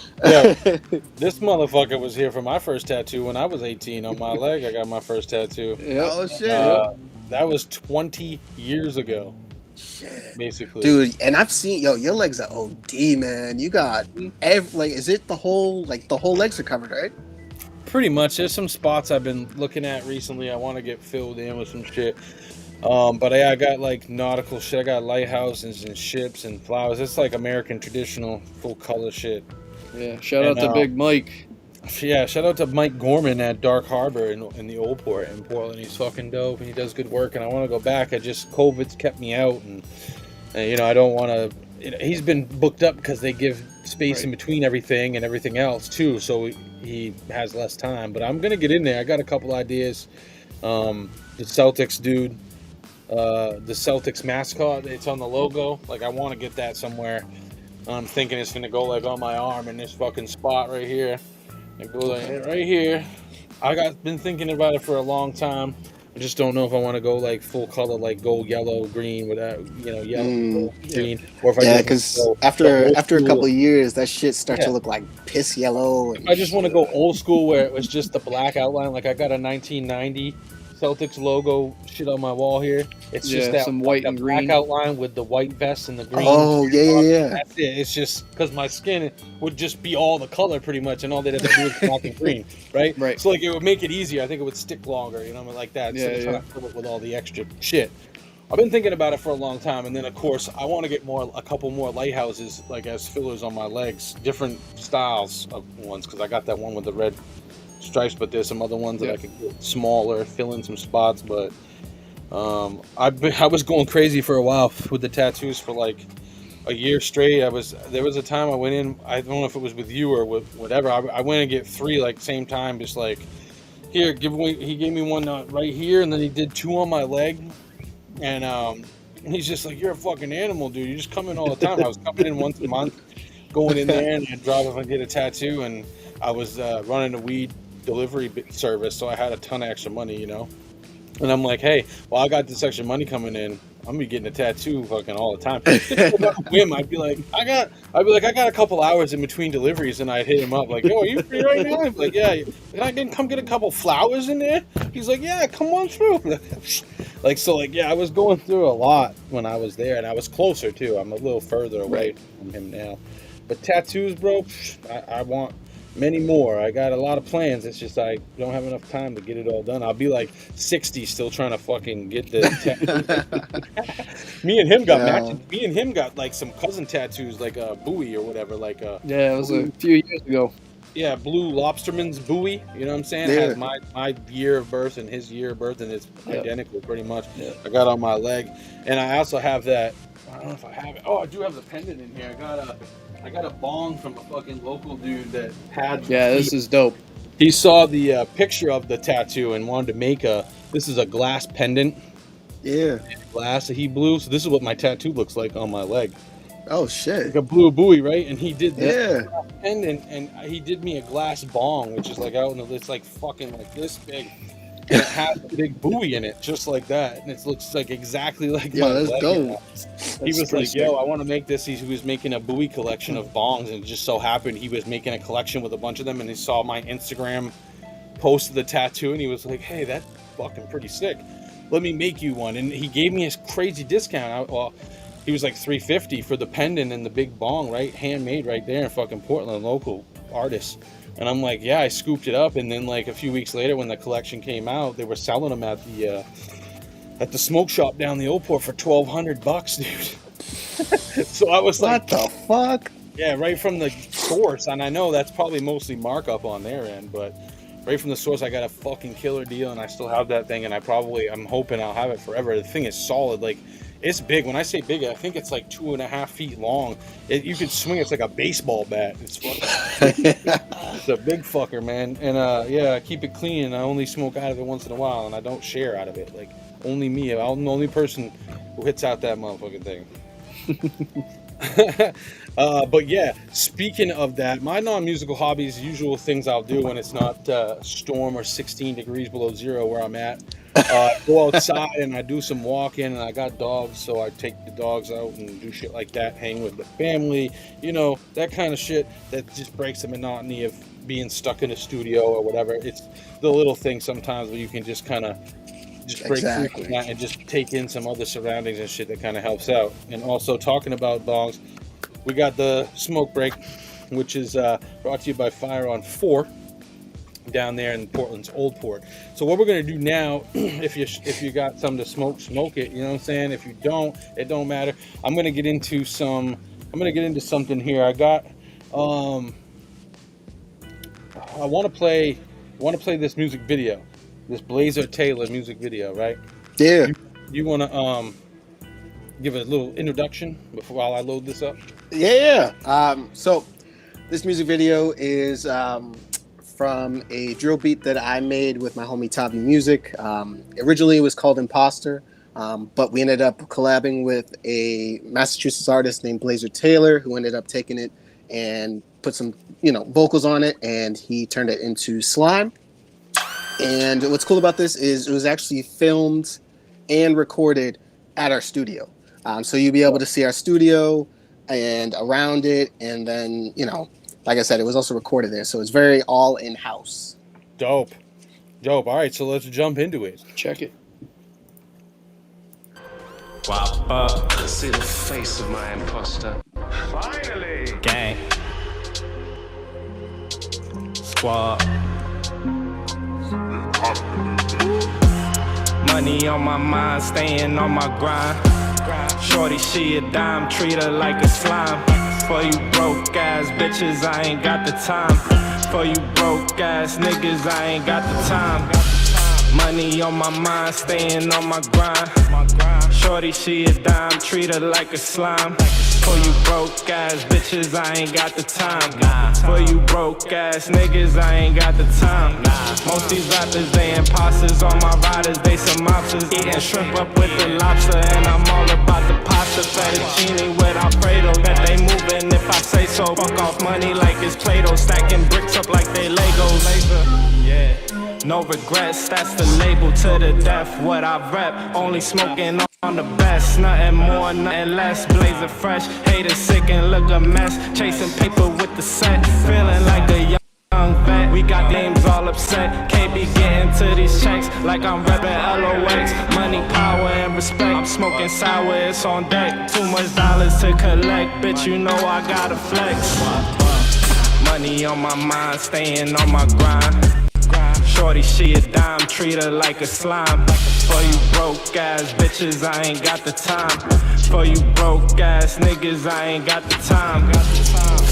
This motherfucker was here for my first tattoo when I was 18 on my leg. I got my first tattoo. Yep. Oh shit. That was 20 years ago. Shit. Basically. Dude, and I've seen, your legs are OD, man. You got is it the whole legs are covered, right? Pretty much. There's some spots I've been looking at recently. I want to get filled in with some shit. But I got like nautical shit. I got lighthouses and ships and flowers. It's like American traditional full color shit. Yeah. Shout out to Big Mike. Yeah, shout out to Mike Gorman at Dark Harbor in the Old Port in Portland. He's fucking dope and he does good work. And I want to go back. COVID's kept me out, and I don't want to. He's been booked up because they give space in between everything and everything else too. So he has less time. But I'm gonna get in there. I got a couple ideas. The Celtics dude, the Celtics mascot. It's on the logo. Like I want to get that somewhere. I'm thinking it's gonna go like on my arm in this fucking spot right here. It goes like right here. Been thinking about it for a long time. I just don't know if I want to go like full color, like gold, yellow, green, without yellow, gold, green, or if I because after a couple of years, that shit starts to look like piss yellow. And I just want to go old school where it was just the black outline. Like I got a 1990 Celtics logo shit on my wall here. It's just that some white and black green outline with the white vest and the green. Oh yeah. That's it. It's just because my skin would just be all the color pretty much, and all they'd have to do is black and green, right? Right. So like it would make it easier. I think it would stick longer, like that. Yeah, Instead of trying to fill it with all the extra shit. I've been thinking about it for a long time, and then of course I want to get a couple more lighthouses like as fillers on my legs, different styles of ones, because I got that one with the red stripes, but there's some other ones that I could get smaller, fill in some spots. But I was going crazy for a while with the tattoos for like a year straight. There was a time I went in, I don't know if it was with you or with whatever, I went and get 3 like same time, just like here, he gave me one right here, and then he did 2 on my leg, and he's just like, you're a fucking animal, dude, you just come in all the time. I was coming in once a month, going in there, and I'd drive up and get a tattoo, and I was running a weed delivery service, so I had a ton of extra money, and I'm like, hey, well, I got this extra money coming in, I'm gonna be getting a tattoo fucking all the time. Whim, I'd be like, I got a couple hours in between deliveries, and I'd hit him up like, yo, are you free right now? He'd be like, yeah. And I didn't come get a couple flowers in there. He's like, yeah, come on through. I was going through a lot when I was there, and I was closer too. I'm a little further away from him now. But tattoos, bro, I want many more. I got a lot of plans. It's just I don't have enough time to get it all done. I'll be like 60 still trying to fucking get the tattoos. Me and him got matching. Me and him got like some cousin tattoos, like a buoy or whatever. Like a it was a few years ago. Yeah, blue lobsterman's buoy. You know what I'm saying? It has my year of birth and his year of birth, and it's identical pretty much. Yeah. I got on my leg, and I also have that. I don't know if I have it. Oh, I do have the pendant in here. I got a bong from a fucking local dude that had. Yeah, this is dope. He saw the picture of the tattoo and wanted to make this is a glass pendant. Yeah. Glass that he blew. So this is what my tattoo looks like on my leg. Oh shit. Like a blue buoy, right? And he did this pendant, and he did me a glass bong, which is like out in it's like fucking like this big. And it has a big buoy in it, just like that, and it looks like exactly like my that's leg. dope. He was like, "Yo, I want to make this." He was making a buoy collection of bongs, and it just so happened he was making a collection with a bunch of them, and he saw my Instagram post of the tattoo, and he was like, "Hey, that's fucking pretty sick. Let me make you one." And he gave me a crazy discount. He was like $350 for the pendant and the big bong, right, handmade right there in fucking Portland, local artist. And I'm like, yeah, I scooped it up, and then like a few weeks later, when the collection came out, they were selling them at the smoke shop down the Old Port for $1,200, dude. So I was like, what the fuck? Yeah, right from the source, and I know that's probably mostly markup on their end, but right from the source, I got a fucking killer deal, and I still have that thing, and I'm hoping I'll have it forever. The thing is solid, like. It's big. When I say big, I think it's like 2.5 feet long. You could swing it's like a baseball bat. It's it's a big fucker, man. And I keep it clean, and I only smoke out of it once in a while, and I don't share out of it. Like only me. I'm the only person who hits out that motherfucking thing. But yeah, speaking of that, my non-musical hobbies, usual things I'll do when it's not storm or 16 degrees below zero where I'm at. Go outside and I do some walking, and I got dogs, so I take the dogs out and do shit like that, hang with the family, that kind of shit that just breaks the monotony of being stuck in a studio or whatever. It's the little things sometimes where you can just kind of break free from that and just take in some other surroundings and shit that kind of helps out. And also talking about dogs, we got the smoke break, which is brought to you by Fire on 4. Down there in Portland's Old Port. So what we're gonna do now, if you got something to smoke it. You know what I'm saying? If you don't, it don't matter. I'm gonna get into something here. I got hold I want to play this music video, this Blazer Taylor music video, right? Yeah. You want to give a little introduction while I load this up? Yeah. So this music video is from a drill beat that I made with my homie Tavi Music. Originally, it was called Imposter, but we ended up collabing with a Massachusetts artist named Blazer Taylor, who ended up taking it and put some, vocals on it, and he turned it into Slime. And what's cool about this is it was actually filmed and recorded at our studio. So you'll be able to see our studio and around it, and then, like I said, it was also recorded there, so it's very all in-house. Dope. All right, so let's jump into it. Check it. Wow, see the face of my imposter. Finally! Gang. Squad. Money on my mind, staying on my grind. Shorty, she a dime, treat her like a slime. For you broke ass bitches, I ain't got the time. For you broke ass niggas, I ain't got the time. Money on my mind, staying on my grind. Shorty, she a dime, treat her like a slime. For you broke ass bitches, I ain't got the time. For you broke ass niggas, I ain't got the time. Most these rappers, they imposters. All my riders, they some mobsters. Eating shrimp up with the lobster, and I'm all about the pasta. Fettuccine with Alfredo. Bet they moving if I say so. Fuck off money like it's Play-Doh. Stacking bricks up like they Legos. Yeah. No regrets, that's the label to the death. What I rep, only smoking on the best. Nothing more, nothing less. Blazer fresh, haters sick and look a mess. Chasing paper with the set, feeling like a young vet. We got names all upset. Can't be getting to these checks like I'm repping LOX. Money, power, and respect. I'm smoking sour, it's on deck. Too much dollars to collect, bitch. You know I gotta flex. Money on my mind, staying on my grind. Shorty, she a dime, treat her like a slime. For you broke ass bitches, I ain't got the time. For you broke ass niggas, I ain't got the time.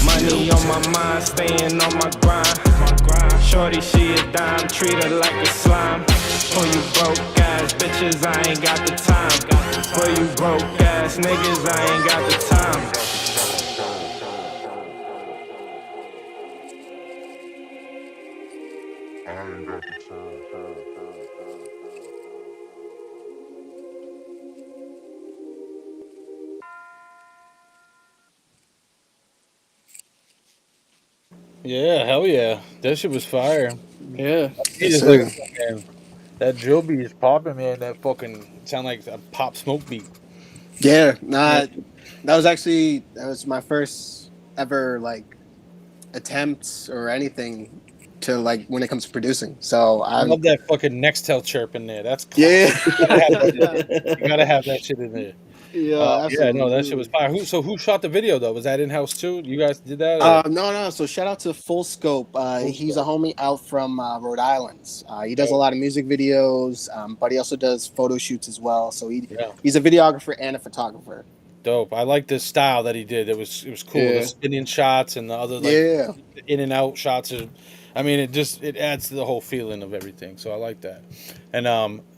Money on my mind, staying on my grind. Shorty, she a dime, treat her like a slime. For you broke ass bitches, I ain't got the time. For you broke ass niggas, I ain't got the time. Yeah, hell yeah. That shit was fire. Yeah. It's like, man, that drill beat is popping, man. That fucking sound like a pop smoke beat. Yeah, that was my first ever attempt or anything to when it comes to producing. So I love that fucking Nextel chirp in there. That's yeah. You gotta have that shit in there. Yeah, no, that shit was fire. Who shot the video though? Was that in house too? You guys did that? No. So shout out to Full Scope. He's a homie out from Rhode Island. He does a lot of music videos, but he also does photo shoots as well. So he's a videographer and a photographer. Dope. I like the style that he did. It was cool. Yeah. The spinning shots and the other in and out shots are. I mean, it adds to the whole feeling of everything. So I like that. And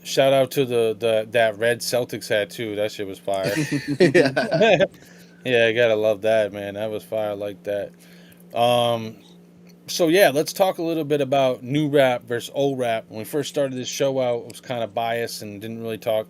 shout out to that red Celtics hat too. That shit was fire. Yeah. Yeah, I gotta love that, man. That was fire. I like that. So yeah, let's talk a little bit about new rap versus old rap. When we first started this show out, I was kind of biased and didn't really talk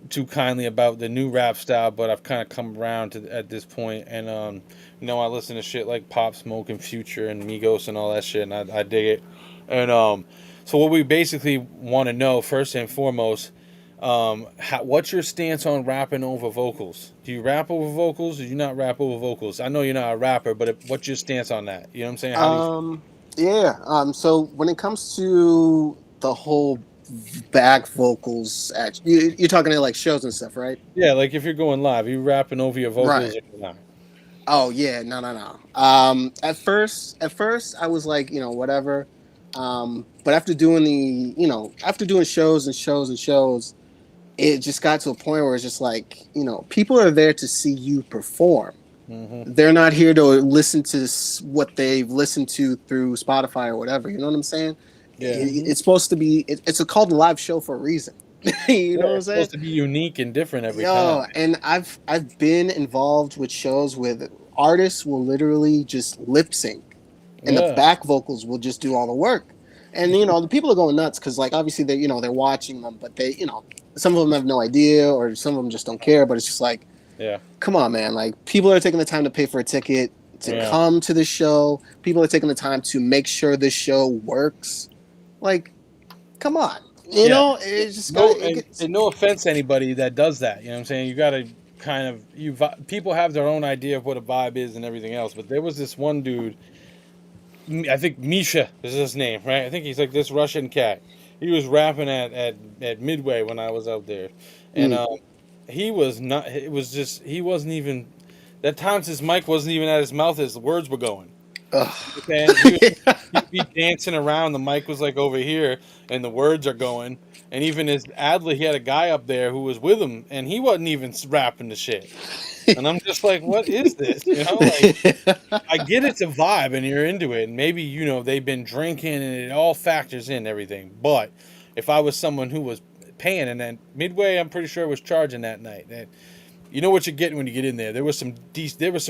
too kindly about the new rap style, but I've kind of come around to at this point, and I listen to shit like Pop Smoke and Future and Migos and all that shit, and I dig it. And so what we basically want to know first and foremost, what's your stance on rapping over vocals? Do you rap over vocals? Or do you not rap over vocals? I know you're not a rapper, but what's your stance on that? You know what I'm saying? So when it comes to the whole back vocals, you're talking to shows and stuff, right? Yeah, like if you're going live, you rapping over your vocals, right? Or not? Oh yeah, no. At first I was whatever. But after doing shows and shows, it just got to a point where it's just people are there to see you perform. They're not here to listen to what they've listened to through Spotify or whatever. You know what I'm saying? Yeah. It's supposed to be. It's called a live show for a reason. You know what I'm It's saying? supposed to be unique and different every Yo, time. and I've been involved with shows with artists will literally just lip sync, and the Yeah. back vocals will just do all the work. And the people are going nuts because like obviously they're watching them, but they some of them have no idea or some of them just don't care. But it's just like, Yeah. come on, man! Like people are taking the time to pay for a ticket to Yeah. come to the show. People are taking the time to make sure this show works. Like, come on, it's just And no offense to anybody that does that. You know what I'm saying? You got to kind of people have their own idea of what a vibe is and everything else. But there was this one dude, I think Misha is his name, right? I think he's like this Russian cat. He was rapping at Midway when I was out there, and he was not. It was just he wasn't even. At times his mic wasn't even at his mouth as the words were going. Okay, he'd be dancing around. The mic was like over here, and the words are going. And even his ad-lib, he had a guy up there who was with him, and he wasn't even rapping the shit. And I'm just like, what is this? Like, I get it's a vibe, and you're into it, and maybe they've been drinking, and it all factors in everything. But if I was someone who was paying, and then Midway, I'm pretty sure was charging that night. You know what you're getting when you get in there. There was some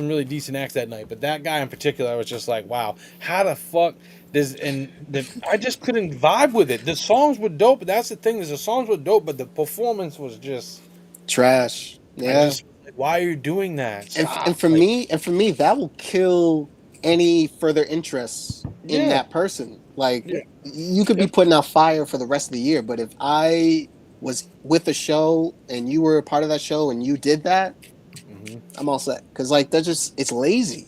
really decent acts that night, but that guy in particular, I was just like, wow, how the fuck I just couldn't vibe with it. The songs were dope, but that's the thing is the songs were dope, but the performance was just trash. Yeah. Why are you doing that? And for me, that will kill any further interest in that person. Like you could be putting out fire for the rest of the year, but if I was with a show and you were a part of that show and you did that, I'm all set. Because like it's lazy.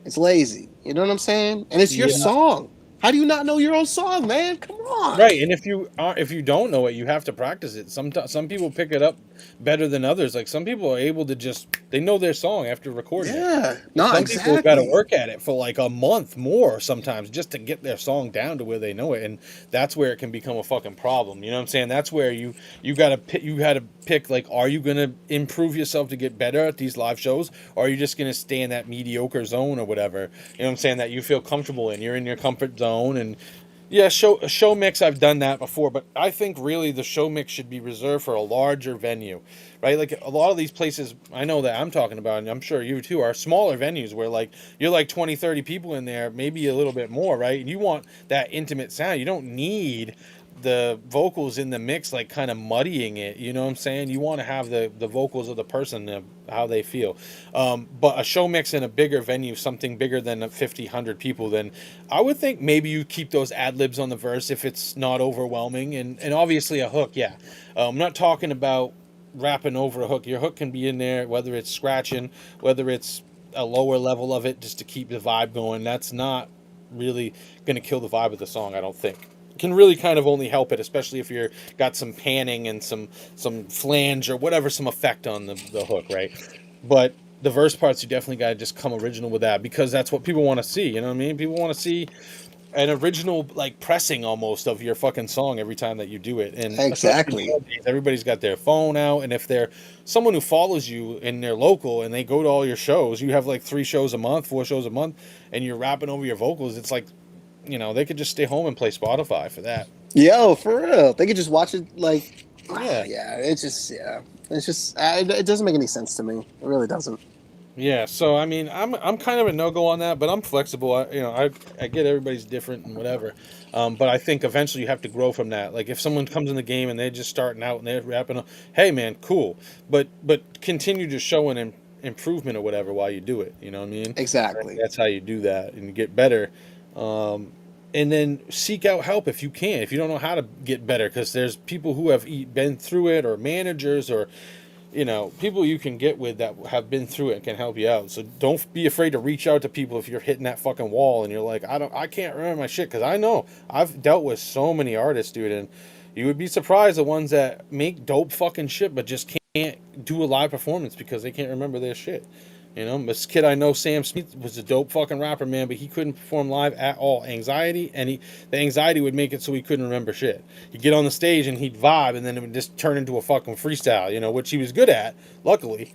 It's lazy. You know what I'm saying? And it's your song. How do you not know your own song, man? Come on. Right, and if you don't know it, you have to practice it. Some people pick it up better than others. Like some people are able to they know their song after recording it. Yeah, no, some exactly. people got to work at it for like a month more sometimes just to get their song down to where they know it, and that's where it can become a fucking problem. You know what I'm saying? That's where you got to pick like, are you gonna improve yourself to get better at these live shows, or are you just gonna stay in that mediocre zone or whatever? You know what I'm saying? That you feel comfortable in. You're in your comfort zone, and yeah, show mix. I've done that before, but I think really the show mix should be reserved for a larger venue, right? Like a lot of these places I know that I'm talking about, and I'm sure you too, are smaller venues where like you're like 20, 30 people in there, maybe a little bit more, right? And you want that intimate sound. You don't need the vocals in the mix like kind of muddying it, you know what I'm saying? You want to have the vocals of the person, how they feel. But a show mix in a bigger venue, something bigger than 50, 100 people, then I would think maybe you keep those ad-libs on the verse if it's not overwhelming, and obviously a hook. I'm not talking about rapping over a hook. Your hook can be in there, whether it's scratching, whether it's a lower level of it, just to keep the vibe going. That's not really going to kill the vibe of the song, I don't think. Can really kind of only help it, especially if you're got some panning and some flange or whatever, some effect on the hook, right? But the verse parts, you definitely got to just come original with that, because that's what people want to see. You know what I mean? People want to see an original, like, pressing almost of your fucking song every time that you do it. And exactly, everybody's got their phone out, and if they're someone who follows you and they're local and they go to all your shows, you have like 3 shows a month, 4 shows a month, and you're rapping over your vocals. It's like, they could just stay home and play Spotify for that. Yo, for real. They could just watch it like, it doesn't make any sense to me. It really doesn't. Yeah, so I mean, I'm kind of a no-go on that, but I'm flexible. I get everybody's different and whatever, but I think eventually you have to grow from that. Like if someone comes in the game and they're just starting out and they're rapping, hey man, cool, but continue to show an improvement or whatever while you do it. You know what I mean? Exactly. That's how you do that and you get better. And then seek out help if you can, if you don't know how to get better, because there's people who have been through it, or managers, or people you can get with that have been through it and can help you out. So don't be afraid to reach out to people if you're hitting that fucking wall and you're like, I can't remember my shit, because I know I've dealt with so many artists, dude, and you would be surprised the ones that make dope fucking shit but just can't do a live performance because they can't remember their shit. This kid I know, Sam Smith, was a dope fucking rapper, man, but he couldn't perform live at all. Anxiety, and the anxiety would make it so he couldn't remember shit. He'd get on the stage and he'd vibe, and then it would just turn into a fucking freestyle, which he was good at, luckily.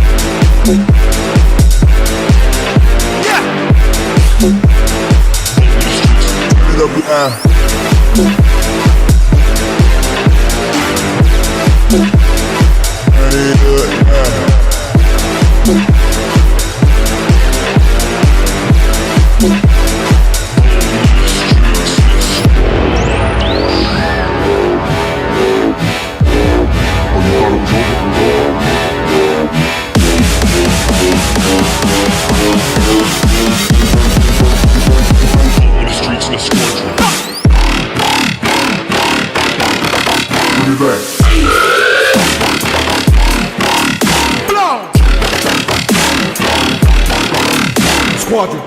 Copy that. Squadron.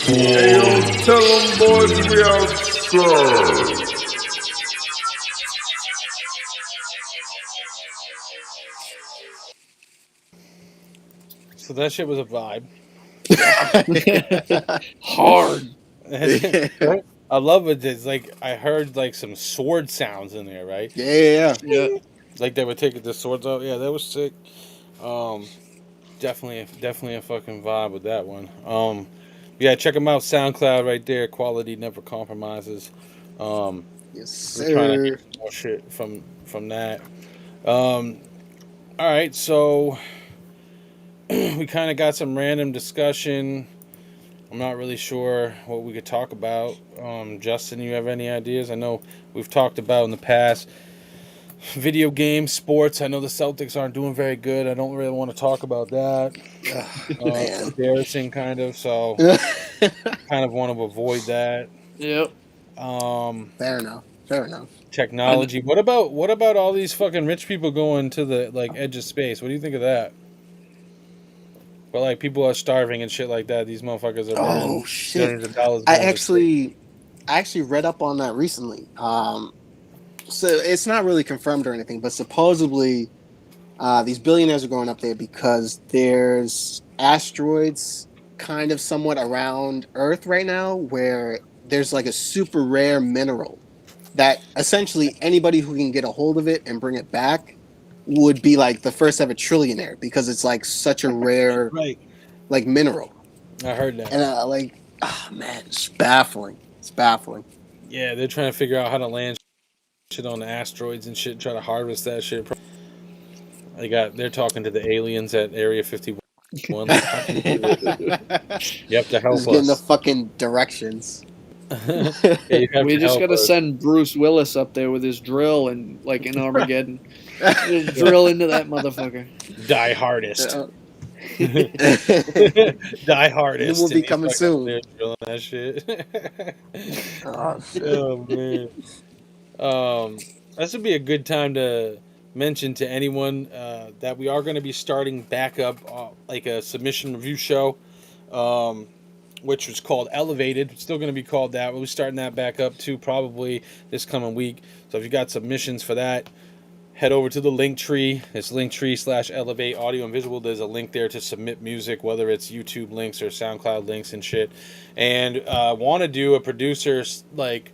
Hey, yo, tell them boys we outside. So that shit was a vibe. Hard. I love it. It's like I heard like some sword sounds in there, right? Yeah. Yeah. Like they were taking the swords out. Yeah, that was sick. Definitely a fucking vibe with that one. Yeah, check them out. SoundCloud right there. Quality never compromises. Yes, We're trying to sir. get some more shit from that. All right, so we kind of got some random discussion. I'm not really sure what we could talk about. Justin, you have any ideas? I know we've talked about in the past video games, sports. I know the Celtics aren't doing very good. I don't really want to talk about that. It's Man. embarrassing, kind of. So, kind of want to avoid that. Yep. Fair enough. Technology. What about all these fucking rich people going to the like edge of space? What do you think of that? But like people are starving and shit like that. These motherfuckers are burning Oh shit! billions of dollars. I going to space. actually read up on that recently. So it's not really confirmed or anything, but supposedly these billionaires are going up there because there's asteroids kind of somewhat around Earth right now where there's like a super rare mineral that essentially anybody who can get a hold of it and bring it back would be like the first ever trillionaire because it's like such a rare Right. like mineral. I heard that. And like, oh man, it's baffling. It's baffling. Yeah, they're trying to figure out how to land shit on the asteroids and shit, try to harvest that shit. They're talking to the aliens at Area 51. You have to help Just getting the us. fucking directions. Yeah, you have We to just help gotta us. send Bruce Willis up there with his drill and like in Armageddon. Just drill into that motherfucker. Die hardest. Die hardest. New movie And he's coming fucking soon. up there drilling that shit. Oh, shit. Oh man. This would be a good time to mention to anyone that we are going to be starting back up like a submission review show, which was called Elevated. It's still going to be called that. We'll be starting that back up too, probably this coming week. So if you got submissions for that, head over to the Linktree. It's linktr.ee/elevateaudioandvisual. There's a link there to submit music, whether it's YouTube links or SoundCloud links and shit. And want to do a producer's like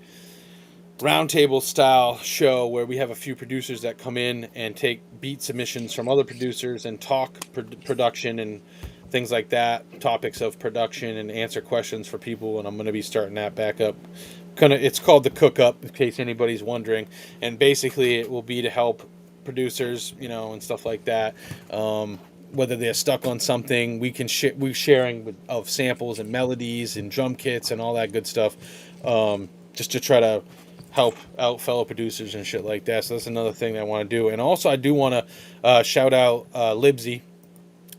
roundtable style show where we have a few producers that come in and take beat submissions from other producers and talk production and things like that, topics of production, and answer questions for people. And I'm going to be starting that back up. It's called the Cook Up, in case anybody's wondering. And basically, it will be to help producers, and stuff like that. Whether they're stuck on something, we're sharing of samples and melodies and drum kits and all that good stuff, just to try to help out fellow producers and shit like that. So that's another thing I want to do. And also, I do want to shout out Libsy,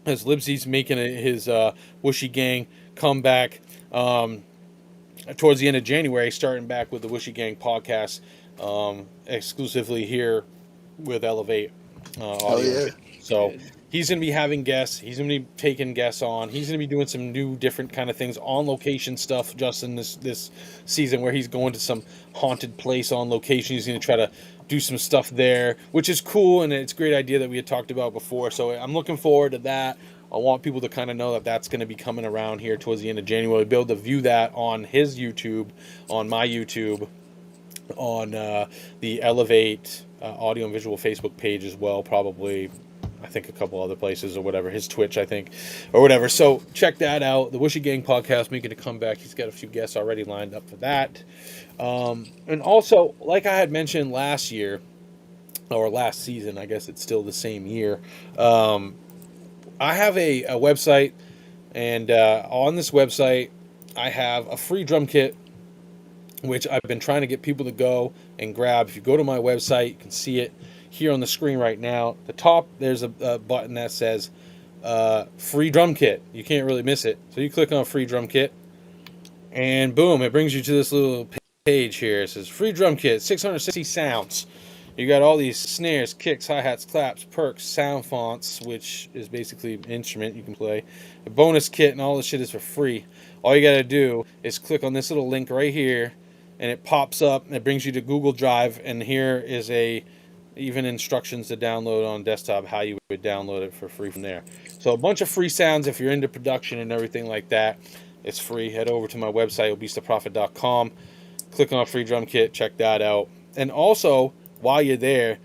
as Libsy's making his Whooshy Gang comeback towards the end of January, starting back with the Whooshy Gang podcast, exclusively here with Elevate Audio. yeah. So he's going to be having guests. He's going to be taking guests on. He's going to be doing some new, different kind of things, on location stuff. Justin, this season, where he's going to some haunted place on location. He's going to try to do some stuff there, which is cool, and it's a great idea that we had talked about before. So I'm looking forward to that. I want people to kind of know that that's going to be coming around here towards the end of January. We'll be able to view that on his YouTube, on my YouTube, on the Elevate Audio and Visual Facebook page as well, probably. I think a couple other places or whatever, his Twitch, I think, or whatever. So check that out. The Whooshy Gang podcast making a comeback. He's got a few guests already lined up for that. And also, like I had mentioned last year, or last season, I guess it's still the same year. I have a website, and on this website, I have a free drum kit which I've been trying to get people to go and grab. If you go to my website, you can see it here on the screen right now. At the top, there's a button that says free drum kit. You can't really miss it. So you click on free drum kit, and boom, it brings you to this little page here. It says free drum kit, 660 sounds. You got all these snares, kicks, hi-hats, claps, perks, sound fonts, which is basically an instrument you can play. A bonus kit, and all this shit is for free. All you got to do is click on this little link right here, and it pops up, and it brings you to Google Drive, and here is even instructions to download on desktop, how you would download it for free from there. So a bunch of free sounds if you're into production and everything like that. It's free. Head over to my website, obesetoprofit.com. Click on free drum kit. Check that out. And also, while you're there,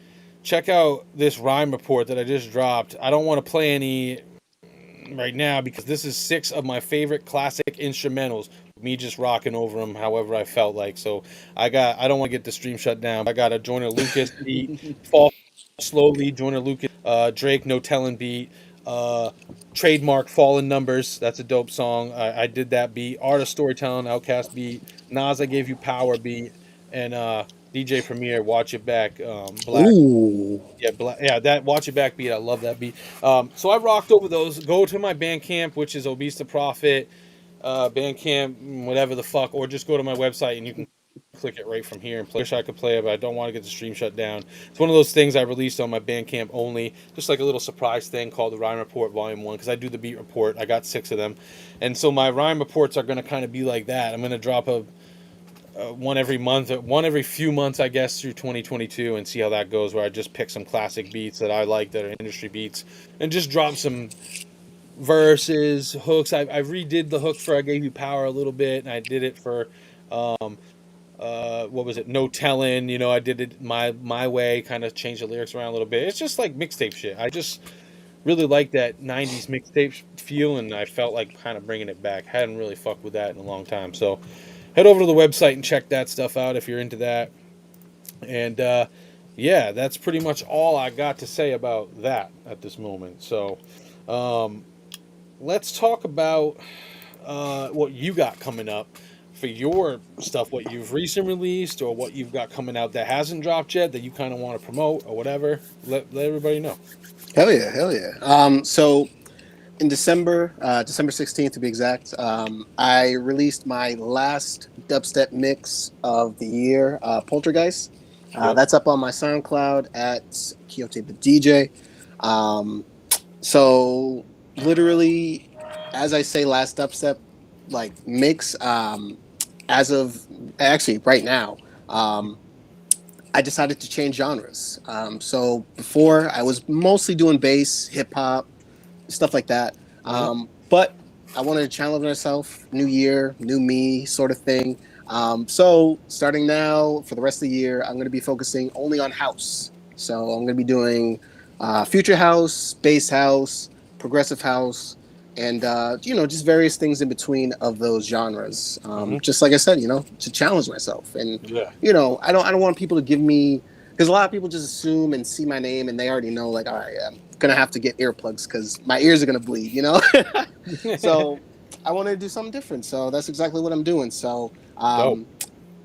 check out this rhyme report that I just dropped. I don't want to play any right now because this is 6 of my favorite classic instrumentals. Me just rocking over them however I felt like. So I don't want to get the stream shut down. I got a Joyner Lucas beat, Fall Slowly, Joyner Lucas, Drake, No Tellin' beat, trademark Fallen Numbers. That's a dope song. I did that beat. Art of Storytelling, Outkast beat, Nas, I Gave You Power beat, and DJ Premier, Watch It Back, Black. Ooh. Yeah, that Watch It Back beat. I love that beat. So I rocked over those. Go to my Bandcamp, which is Obese to Profit, Bandcamp, whatever the fuck, or just go to my website and you can click it right from here and play. I wish I could play it, but I don't want to get the stream shut down. It's one of those things I released on my Bandcamp only, just like a little surprise thing called the Rhyme Report Volume 1, because I do the beat report. I got 6 of them. And so my rhyme reports are going to kind of be like that. I'm going to drop one every month, one every few months, I guess, through 2022 and see how that goes, where I just pick some classic beats that I like that are industry beats and just drop some verses, hooks. I redid the hook for I Gave You Power a little bit, and I did it for what was it, No Tellin', you know, I did it my way, kind of changed the lyrics around a little bit. It's just like mixtape shit. I just really like that 90s mixtape feel, and I felt like kind of bringing it back. Hadn't really fucked with that in a long time. So head over to the website and check that stuff out if you're into that. And yeah, that's pretty much all I got to say about that at this moment. So let's talk about what you got coming up for your stuff, what you've recently released or what you've got coming out that hasn't dropped yet that you kind of want to promote or whatever. Let everybody know. Hell yeah. So in December 16th to be exact, I released my last dubstep mix of the year, Poltergeist. That's up on my SoundCloud at Quixote the DJ. So literally, as I say, last dubstep like mix, as of actually right now, I decided to change genres. So before I was mostly doing bass, hip hop, stuff like that. But I wanted to challenge myself, new year, new me sort of thing. So starting now for the rest of the year, I'm going to be focusing only on house. So I'm going to be doing future house, bass house, progressive house, and just various things in between of those genres. Just like I said, to challenge myself. And I don't want people to give me, because a lot of people just assume and see my name and they already know, like, all right, I'm gonna have to get earplugs because my ears are gonna bleed, So I wanted to do something different. So that's exactly what I'm doing. So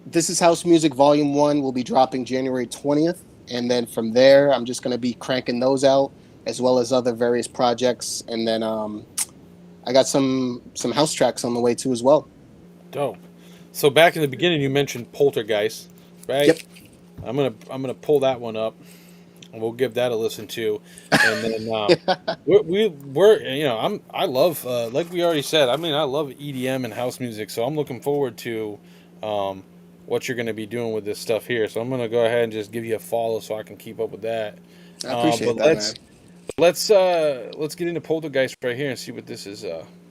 This Is House Music Volume 1 will be dropping January 20th. And then from there, I'm just gonna be cranking those out as well as other various projects. And then I got some house tracks on the way too as well. Dope. So back in the beginning, you mentioned Poltergeist, right? Yep. I'm gonna pull that one up, and we'll give that a listen to. And then I love like we already said. I mean, I love EDM and house music, so I'm looking forward to what you're gonna be doing with this stuff here. So I'm gonna go ahead and just give you a follow so I can keep up with that. I appreciate that, man. Let's get into Poltergeist right here and see what this is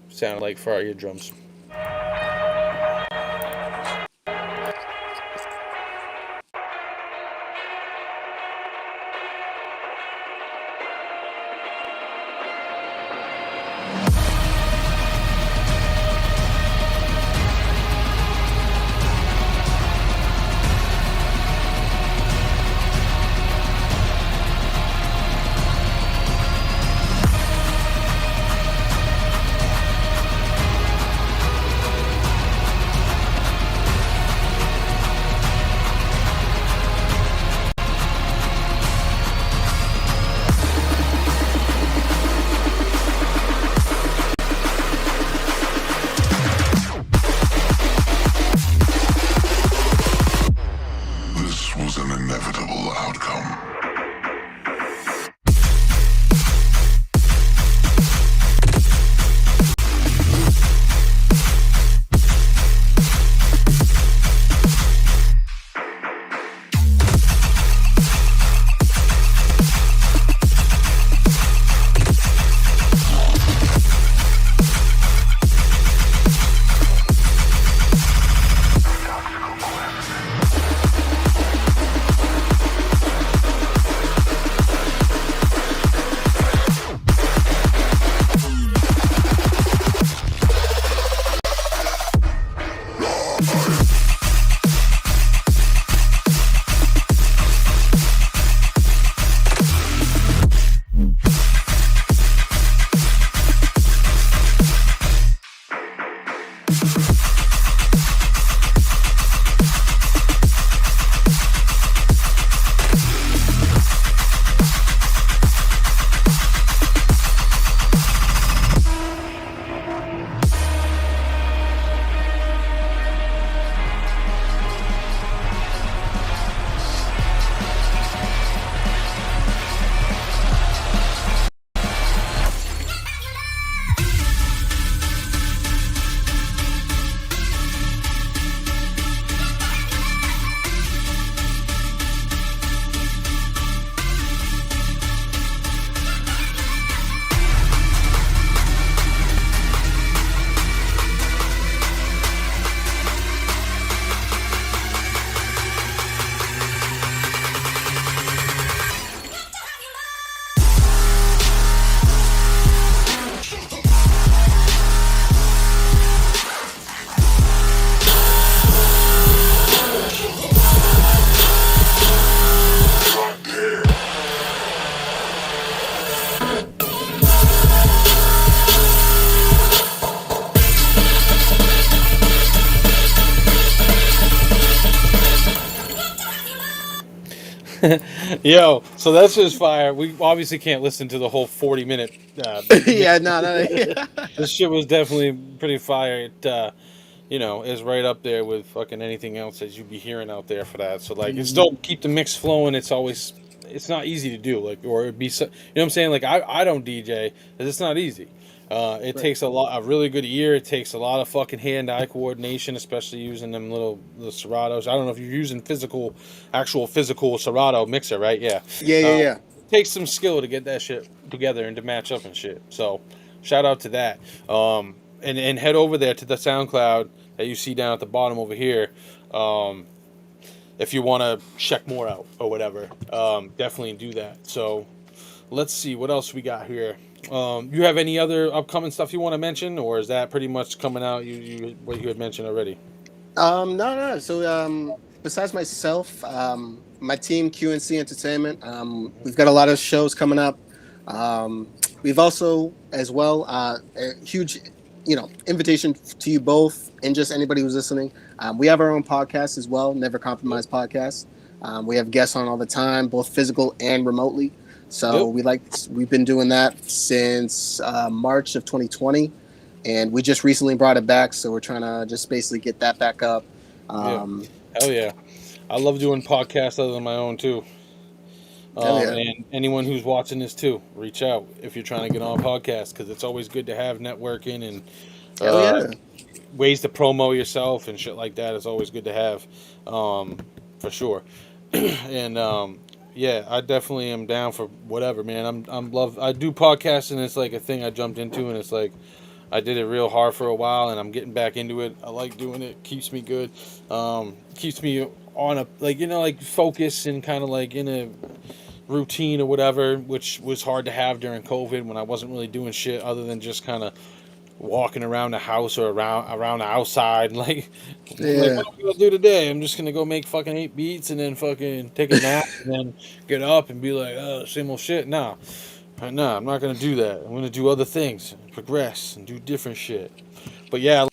sounding like for our eardrums. Yo, so that's just fire. We obviously can't listen to the whole 40-minute. Yeah, no. This shit was definitely pretty fire. It, is right up there with fucking anything else that you'd be hearing out there for that. So like, it's still keep the mix flowing. It's not easy to do. Like, or it'd be, what I'm saying? Like, I don't DJ, 'cause it's not easy. It takes a really good ear. It takes a lot of fucking hand-eye coordination, especially using them the Seratos. I don't know if you're using actual physical Serato mixer, right? Yeah. Yeah. It takes some skill to get that shit together and to match up and shit. So, shout out to that. And head over there to the SoundCloud that you see down at the bottom over here. If you want to check more out or whatever, definitely do that. So, let's see what else we got here. You have any other upcoming stuff you want to mention, or is that pretty much coming out? What you had mentioned already? No. So, besides myself, my team QNC Entertainment, we've got a lot of shows coming up. We've also, as well, a huge, invitation to you both and just anybody who's listening. We have our own podcast as well, Never Compromise Podcast. We have guests on all the time, both physical and remotely. So we've been doing that since March of 2020, and we just recently brought it back. So we're trying to just basically get that back up. Hell yeah, I love doing podcasts other than my own too. And anyone who's watching this too, reach out if you're trying to get on a podcast, because it's always good to have networking and ways to promo yourself and shit like that. Is always good to have, for sure. And yeah, I definitely am down for whatever, man. I do podcasting. It's like a thing I jumped into, and it's like I did it real hard for a while, and I'm getting back into it. I like doing it. Keeps me good. Keeps me on a focus and kind of like in a routine or whatever, which was hard to have during COVID when I wasn't really doing shit other than just kind of walking around the house or around the outside. Like what am I gonna do today? I'm just gonna go make fucking 8 beats and then fucking take a nap and then get up and be like, oh, same old shit. Nah, I'm not gonna do that. I'm gonna do other things, progress, and do different shit. But yeah, I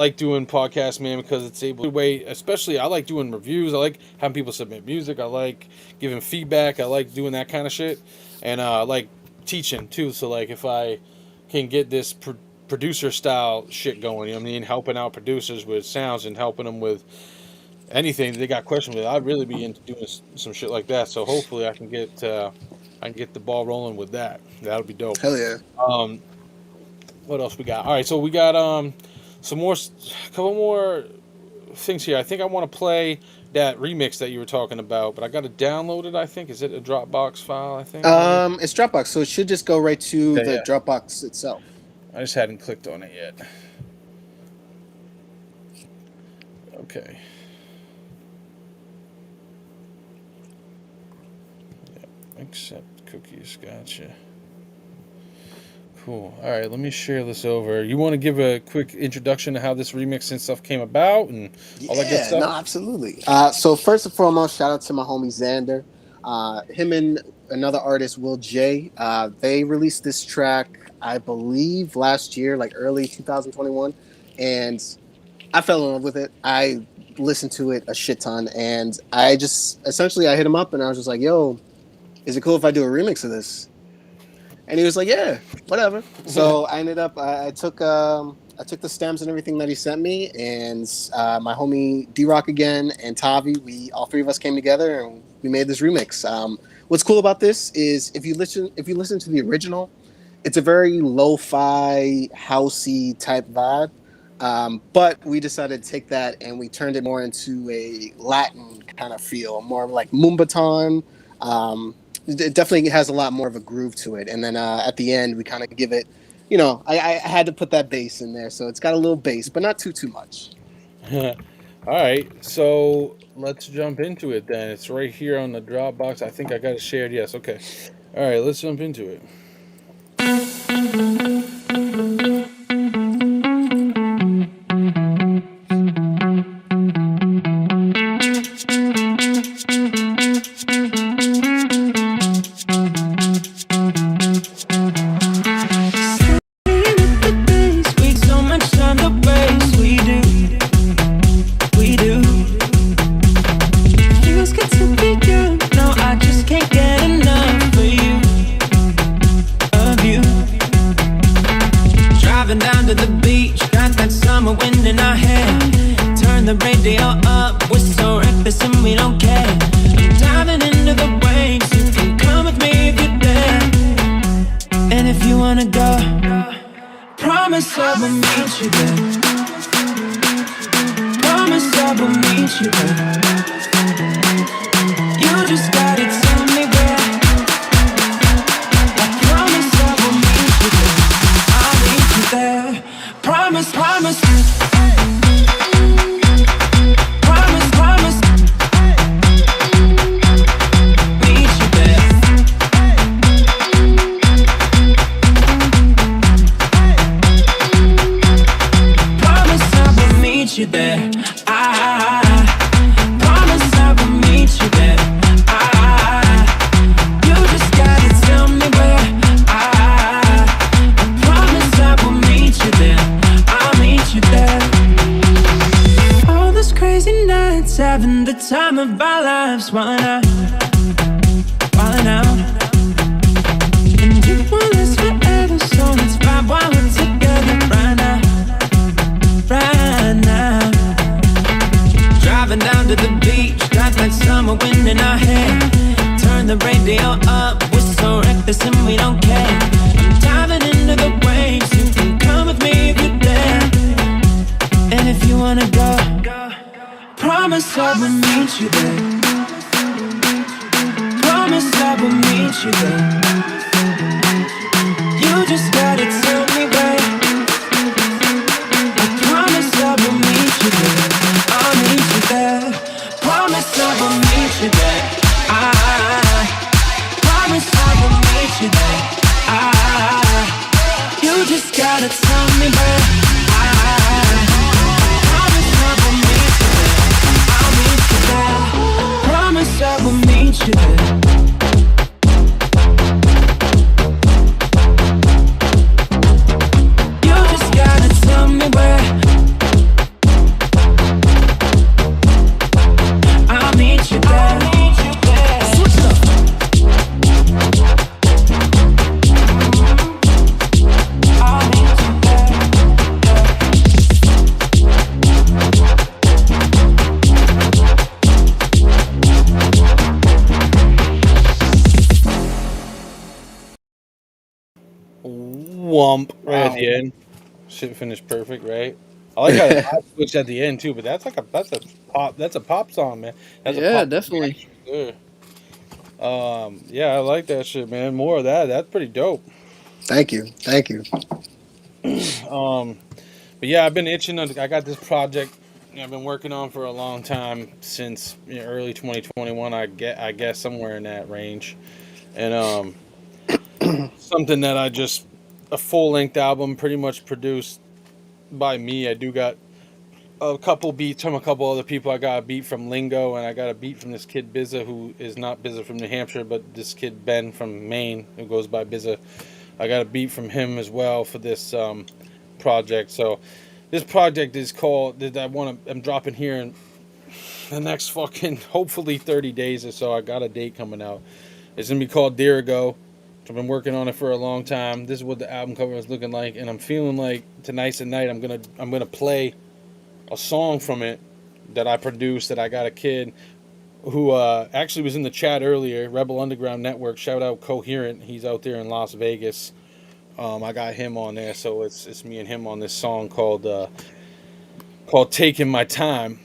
like doing podcasts, man, because it's able to wait. Especially, I like doing reviews. I like having people submit music. I like giving feedback. I like doing that kind of shit, and I like teaching too. So like, if I can get this producer style shit going, I mean, helping out producers with sounds and helping them with anything they got questions with, I'd really be into doing some shit like that. So hopefully, I can get the ball rolling with that. That'll be dope. Hell yeah. What else we got? All right, so we got couple more things here. I think I want to play that remix that you were talking about, but I got to download it. I think is it a Dropbox file? I think. It's Dropbox, so it should just go right to the Dropbox itself. I just hadn't clicked on it yet. Okay. Accept cookies. Gotcha. Cool. All right, let me share this over. You want to give a quick introduction to how this remix and stuff came about and all that good Yeah, no, stuff? absolutely. So first and foremost, shout out to my homie Xander. Him and another artist, Will J. They released this track, I believe, last year, like early 2021, and I fell in love with it. I listened to it a shit ton, and I just essentially I hit him up and I was just like, "Yo, is it cool if I do a remix of this?" And he was like, "Yeah, whatever." So I ended up I took the stems and everything that he sent me, and my homie D Rock again and Tavi, we all three of us came together and we made this remix. What's cool about this is if you listen to the original, it's a very lo-fi, housey type vibe. But we decided to take that and we turned it more into a Latin kind of feel, more like Moombahton. It definitely has a lot more of a groove to it. And then at the end, we kind of give it, I had to put that bass in there, so it's got a little bass, but not too much. All right, so let's jump into it then. It's right here on the Dropbox. I think I got it shared. Yes, okay. All right, let's jump into it. Having the time of our lives, wildin' out. And you want us forever, so let's vibe while we're together right now. Driving down to the beach, got that summer wind in our hair. Turn the radio up, we're so reckless and we don't care. I'm diving into the waves, you can come with me if you're there. And if you wanna go, promise I will meet you there. Promise I will meet you there. You just gotta tell me where. I promise I will meet you there. I'll meet you there. Promise I will meet you there. I promise I will meet you there. You just gotta tell me where. Promise I will meet you there. You just gotta tell me where. I'll meet you there. Switch up. I'll meet you there. Wump right at the end. Shit finished perfect, right? I like how the pop switched at the end too, but that's a pop song, man. That's a Yeah, pop definitely. Good. Yeah, I like that shit, man. More of that. That's pretty dope. Thank you. But yeah, I've been itching. I got this project I've been working on for a long time since early 2021. I guess somewhere in that range, and something that I just a full-length album, pretty much produced by me. I do got a couple beats from a couple other people. I got a beat from Lingo, and I got a beat from this kid Bizza, who is not Bizza from New Hampshire, but this kid Ben from Maine, who goes by Bizza. I got a beat from him as well for this project. So this project is called, I'm dropping here in the next fucking, hopefully 30 days or so. I got a date coming out. It's gonna be called Dear Ago. I've been working on it for a long time. This is what the album cover is looking like, and I'm feeling like tonight's the night I'm gonna play a song from it that I produced, that I got a kid who actually was in the chat earlier, Rebel Underground Network. Shout out Coherent. He's out there in Las Vegas. I got him on there, so it's me and him on this song called Taking My Time,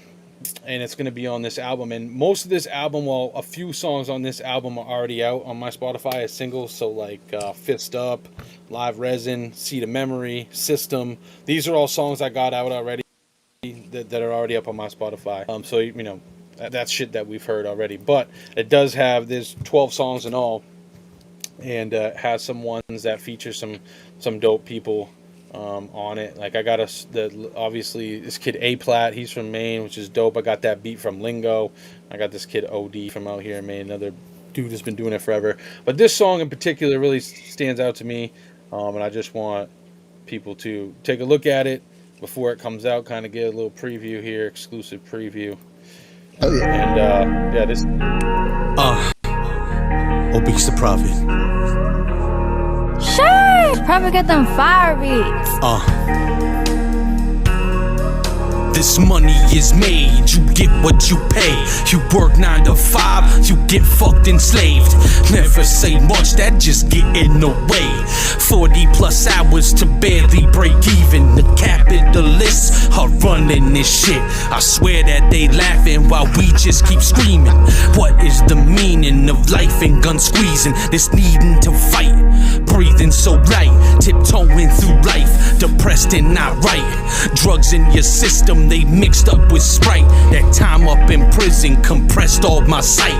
and it's going to be on this album. And most of this album, well, a few songs on this album are already out on my Spotify as singles, so like Fist Up, Live Resin, Seed of Memory, System. These are all songs I got out already that are already up on my Spotify. So, you know, that's shit that we've heard already. But it does have, there's 12 songs in all, and has some ones that feature some dope people on it. Like I got obviously this kid A-Plat, he's from Maine, which is dope. I got that beat from Lingo. I got this kid OD from out here in Maine, another dude that's been doing it forever. But this song in particular really stands out to me, and I just want people to take a look at it before it comes out, kind of get a little preview here, exclusive preview. Oh yeah. And yeah, this Obese the Prophet. Sure, Prophet got them fire beats. This money is made, you get what you pay. You work 9 to 5, you get fucked enslaved. Never say much, that just get in the way. 40 plus hours to barely break even. The capitalists are running this shit. I swear that they laughing while we just keep screaming. What is the meaning of life and gun squeezing? This needing to fight, breathing so light, tiptoeing through life, depressed and not right. Drugs in your system, they mixed up with Sprite. That time up in prison compressed all my sight.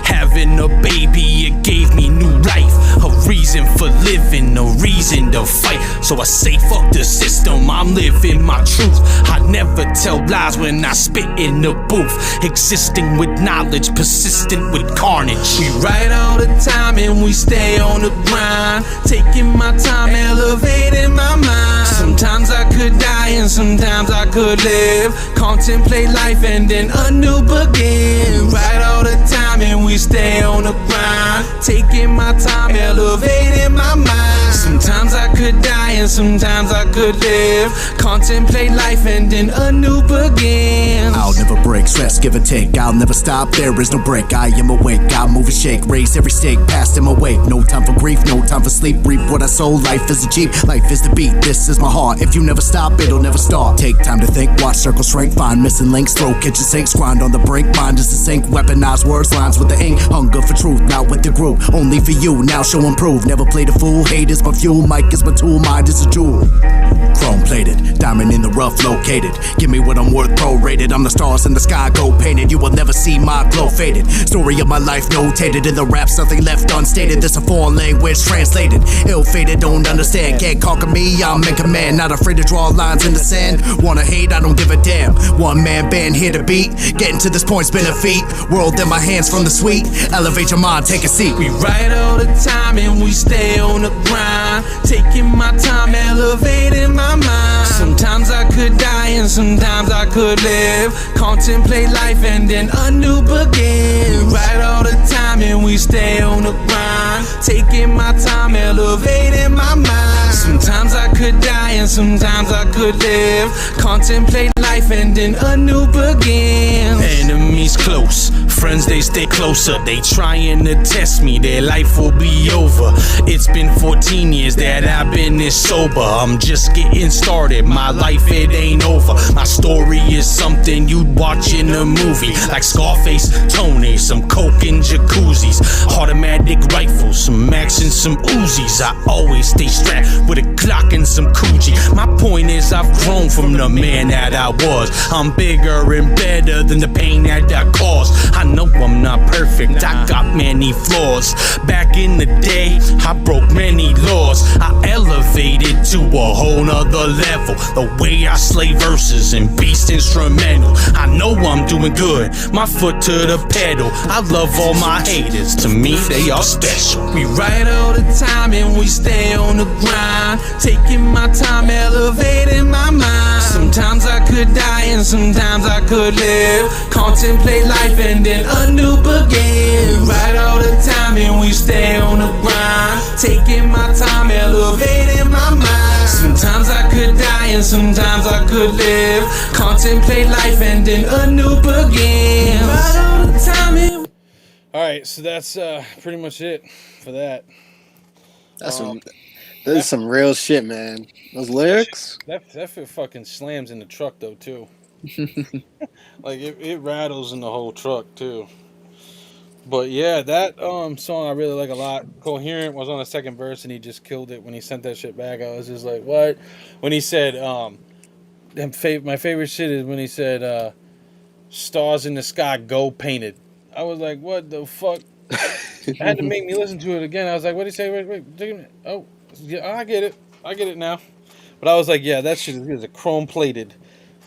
Having a baby, it gave me new life, a reason for living, a reason to fight. So I say fuck the system, I'm living my truth. I never tell lies when I spit in the booth. Existing with knowledge, persistent with carnage. We write all the time and we stay on the grind, taking my time, elevating my mind. Sometimes I could die and sometimes I could live. Contemplate life and then anew begin. We write all the time and we stay on the grind, taking my time, elevating my mind. Sometimes I could die and sometimes I could live. Contemplate life and then anew begin. I'll never break, stress, give and take. I'll never stop, there is no break. I am awake, I'll move and shake, raise every stake, past him awake. No time for grief, no time for sleep. Reap what I sow, life is a jeep, life is the beat. This is my heart, if you never stop, it'll never start. Take time to think, watch circles shrink, find missing links, throw kitchen sinks, grind on the brink. Mind is the sink, weaponize words, lines with the ink. Hunger for truth, not with the group, only for you, now show and prove. Never play the fool, hate is my fuel, mic is my tool, mind is a jewel. Chrome plated, diamond in the rough located. Give me what I'm worth, prorated. I'm the stars in the sky, gold painted. You will never see my glow faded. Story of my life notated in the raps, nothing left unstated. This a foreign language translated. Ill-fated, don't understand. Can't conquer me, I'm in command. Not afraid to draw lines in the sand. Wanna hate, I don't give a damn. One man band here to beat. Getting to this point's been a feat. World in my hands from the sweet. Elevate your mind, take a seat. We write all the time and we stay on the grind, taking my time, elevating my mind. Sometimes I could die and sometimes I could live. Contemplate life and then anew begin. We write all the time and we stay on the grind, taking my time, elevating my mind. Sometimes I could die and sometimes I could live. Contemplate life and then anew begin. Enemies close, friends they stay closer. They trying to test me, their life will be over. It's been 14 years that I've been this sober. I'm just getting started, my life it ain't over. My story is something you'd watch in a movie, like Scarface, Tony, some coke and jacuzzis, automatic rifles, some Max and some Uzis. I always stay strapped with a Glock and some Coogee. My point is I've grown from the man that I was. I'm bigger and better than the pain that I caused. I know I'm not perfect, I got many flaws. Back in the day, I broke many laws. I elevated to a whole nother level. The way I slay verses and beast instrumental. I know I'm doing good, my foot to the pedal. I love all my haters, to me they are special. We write all the time and we stay on the grind. Taking my time, elevating my mind. Sometimes I could die and sometimes I could live. Contemplate life and then anew begin. We write all the time and we stay on the grind. Taking my time, elevating my mind. Sometimes I could die and sometimes I could live. Contemplate life and then anew begin. Write all the time and All right, so that's pretty much it for that. That's some real shit, man. Those lyrics. That shit fucking slams in the truck though too. Like it rattles in the whole truck too. But yeah, that song I really like a lot. Coherent was on the second verse and he just killed it when he sent that shit back. I was just like, what? When he said, my favorite shit is when he said, stars in the sky go painted. I was like, what the fuck? It had to make me listen to it again. I was like, what did he say? Wait, take a minute. Oh, yeah, I get it now. But I was like, yeah, that shit is a chrome plated.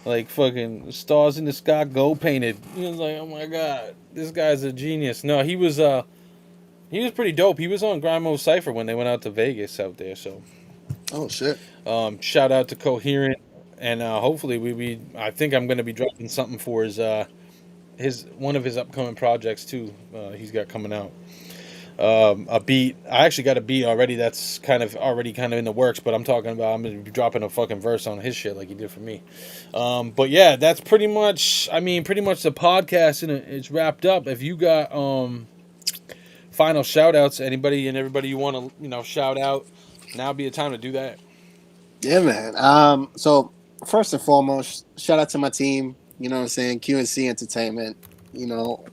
Like fucking stars in the sky go painted. He was like, oh my god, this guy's a genius. No, he was pretty dope. He was on Grimo Cypher when they went out to Vegas out there. So, oh shit. Shout out to Coherent, and hopefully I think I'm gonna be dropping something for his one of his upcoming projects too. He's got coming out. A beat. I actually got a beat already that's already in the works, but I'm talking about I'm gonna be dropping a fucking verse on his shit like he did for me. But yeah, that's pretty much the podcast, and it's wrapped up. If you got final shout outs, anybody and everybody you want to shout out, now would be the time to do that. Yeah, man. So first and foremost, shout out to my team. You know what I'm saying? QNC Entertainment.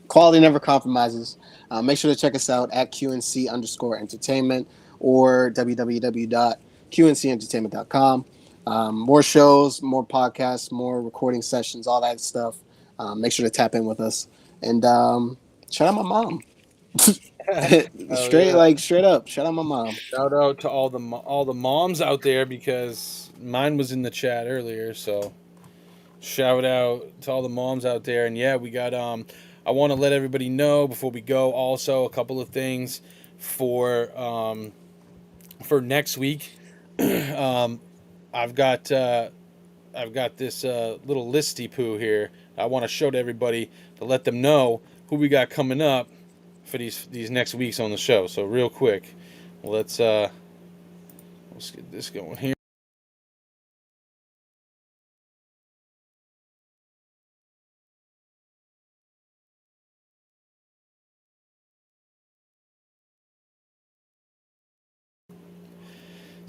Quality never compromises. Make sure to check us out at QNC_entertainment or www.qncentertainment.com. More shows, more podcasts, more recording sessions, all that stuff. Make sure to tap in with us. And shout out my mom. Straight up. Shout out my mom. Shout out to all the moms out there, because mine was in the chat earlier. So shout out to all the moms out there. And yeah, we got I want to let everybody know before we go also a couple of things for next week. I've got this little listy poo here I want to show to everybody to let them know who we got coming up for these next weeks on the show. So real quick, let's get this going here.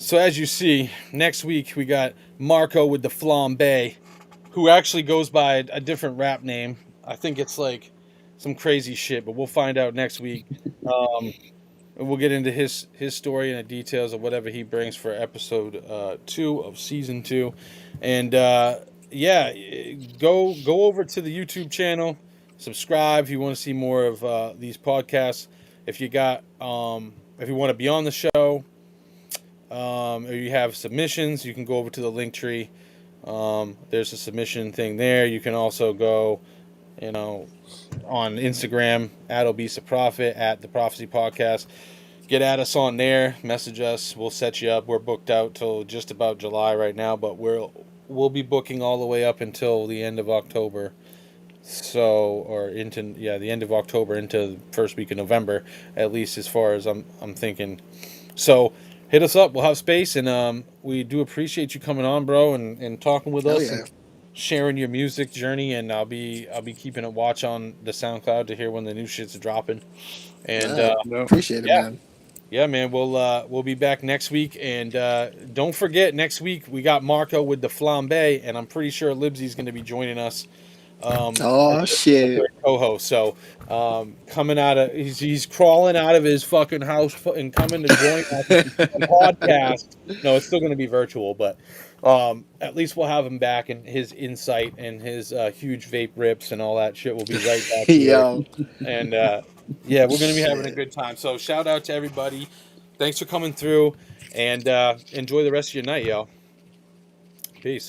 So as you see, next week we got Marco with the Flambe, who actually goes by a different rap name. I think it's like some crazy shit, but we'll find out next week. And we'll get into his story and the details of whatever he brings for episode 2 of season 2. And yeah, go over to the YouTube channel, subscribe if you want to see more of these podcasts. If you got if you want to be on the show, or you have submissions, you can go over to the Linktree. There's a submission thing there. You can also go, on Instagram at Obese Prophet, at the Prophecy Podcast. Get at us on there. Message us. We'll set you up. We're booked out till just about July right now, but we'll be booking all the way up until the end of October. So, or into the end of October into the first week of November, at least as far as I'm thinking. So hit us up. We'll have space, and we do appreciate you coming on, bro, and talking with us, and sharing your music journey. And I'll be keeping a watch on the SoundCloud to hear when the new shit's dropping. And appreciate it, man. Yeah, man. We'll be back next week, and don't forget, next week we got Marco with the Flambe, and I'm pretty sure Libsy's going to be joining us. Shit! Co-host. So coming out of he's crawling out of his fucking house and coming to join us on podcast. No, it's still going to be virtual, but at least we'll have him back, and his insight and his huge vape rips and all that shit will be right back here. Yo. And yeah, we're gonna be having a good time. So shout out to everybody. Thanks for coming through, and enjoy the rest of your night, y'all. Peace.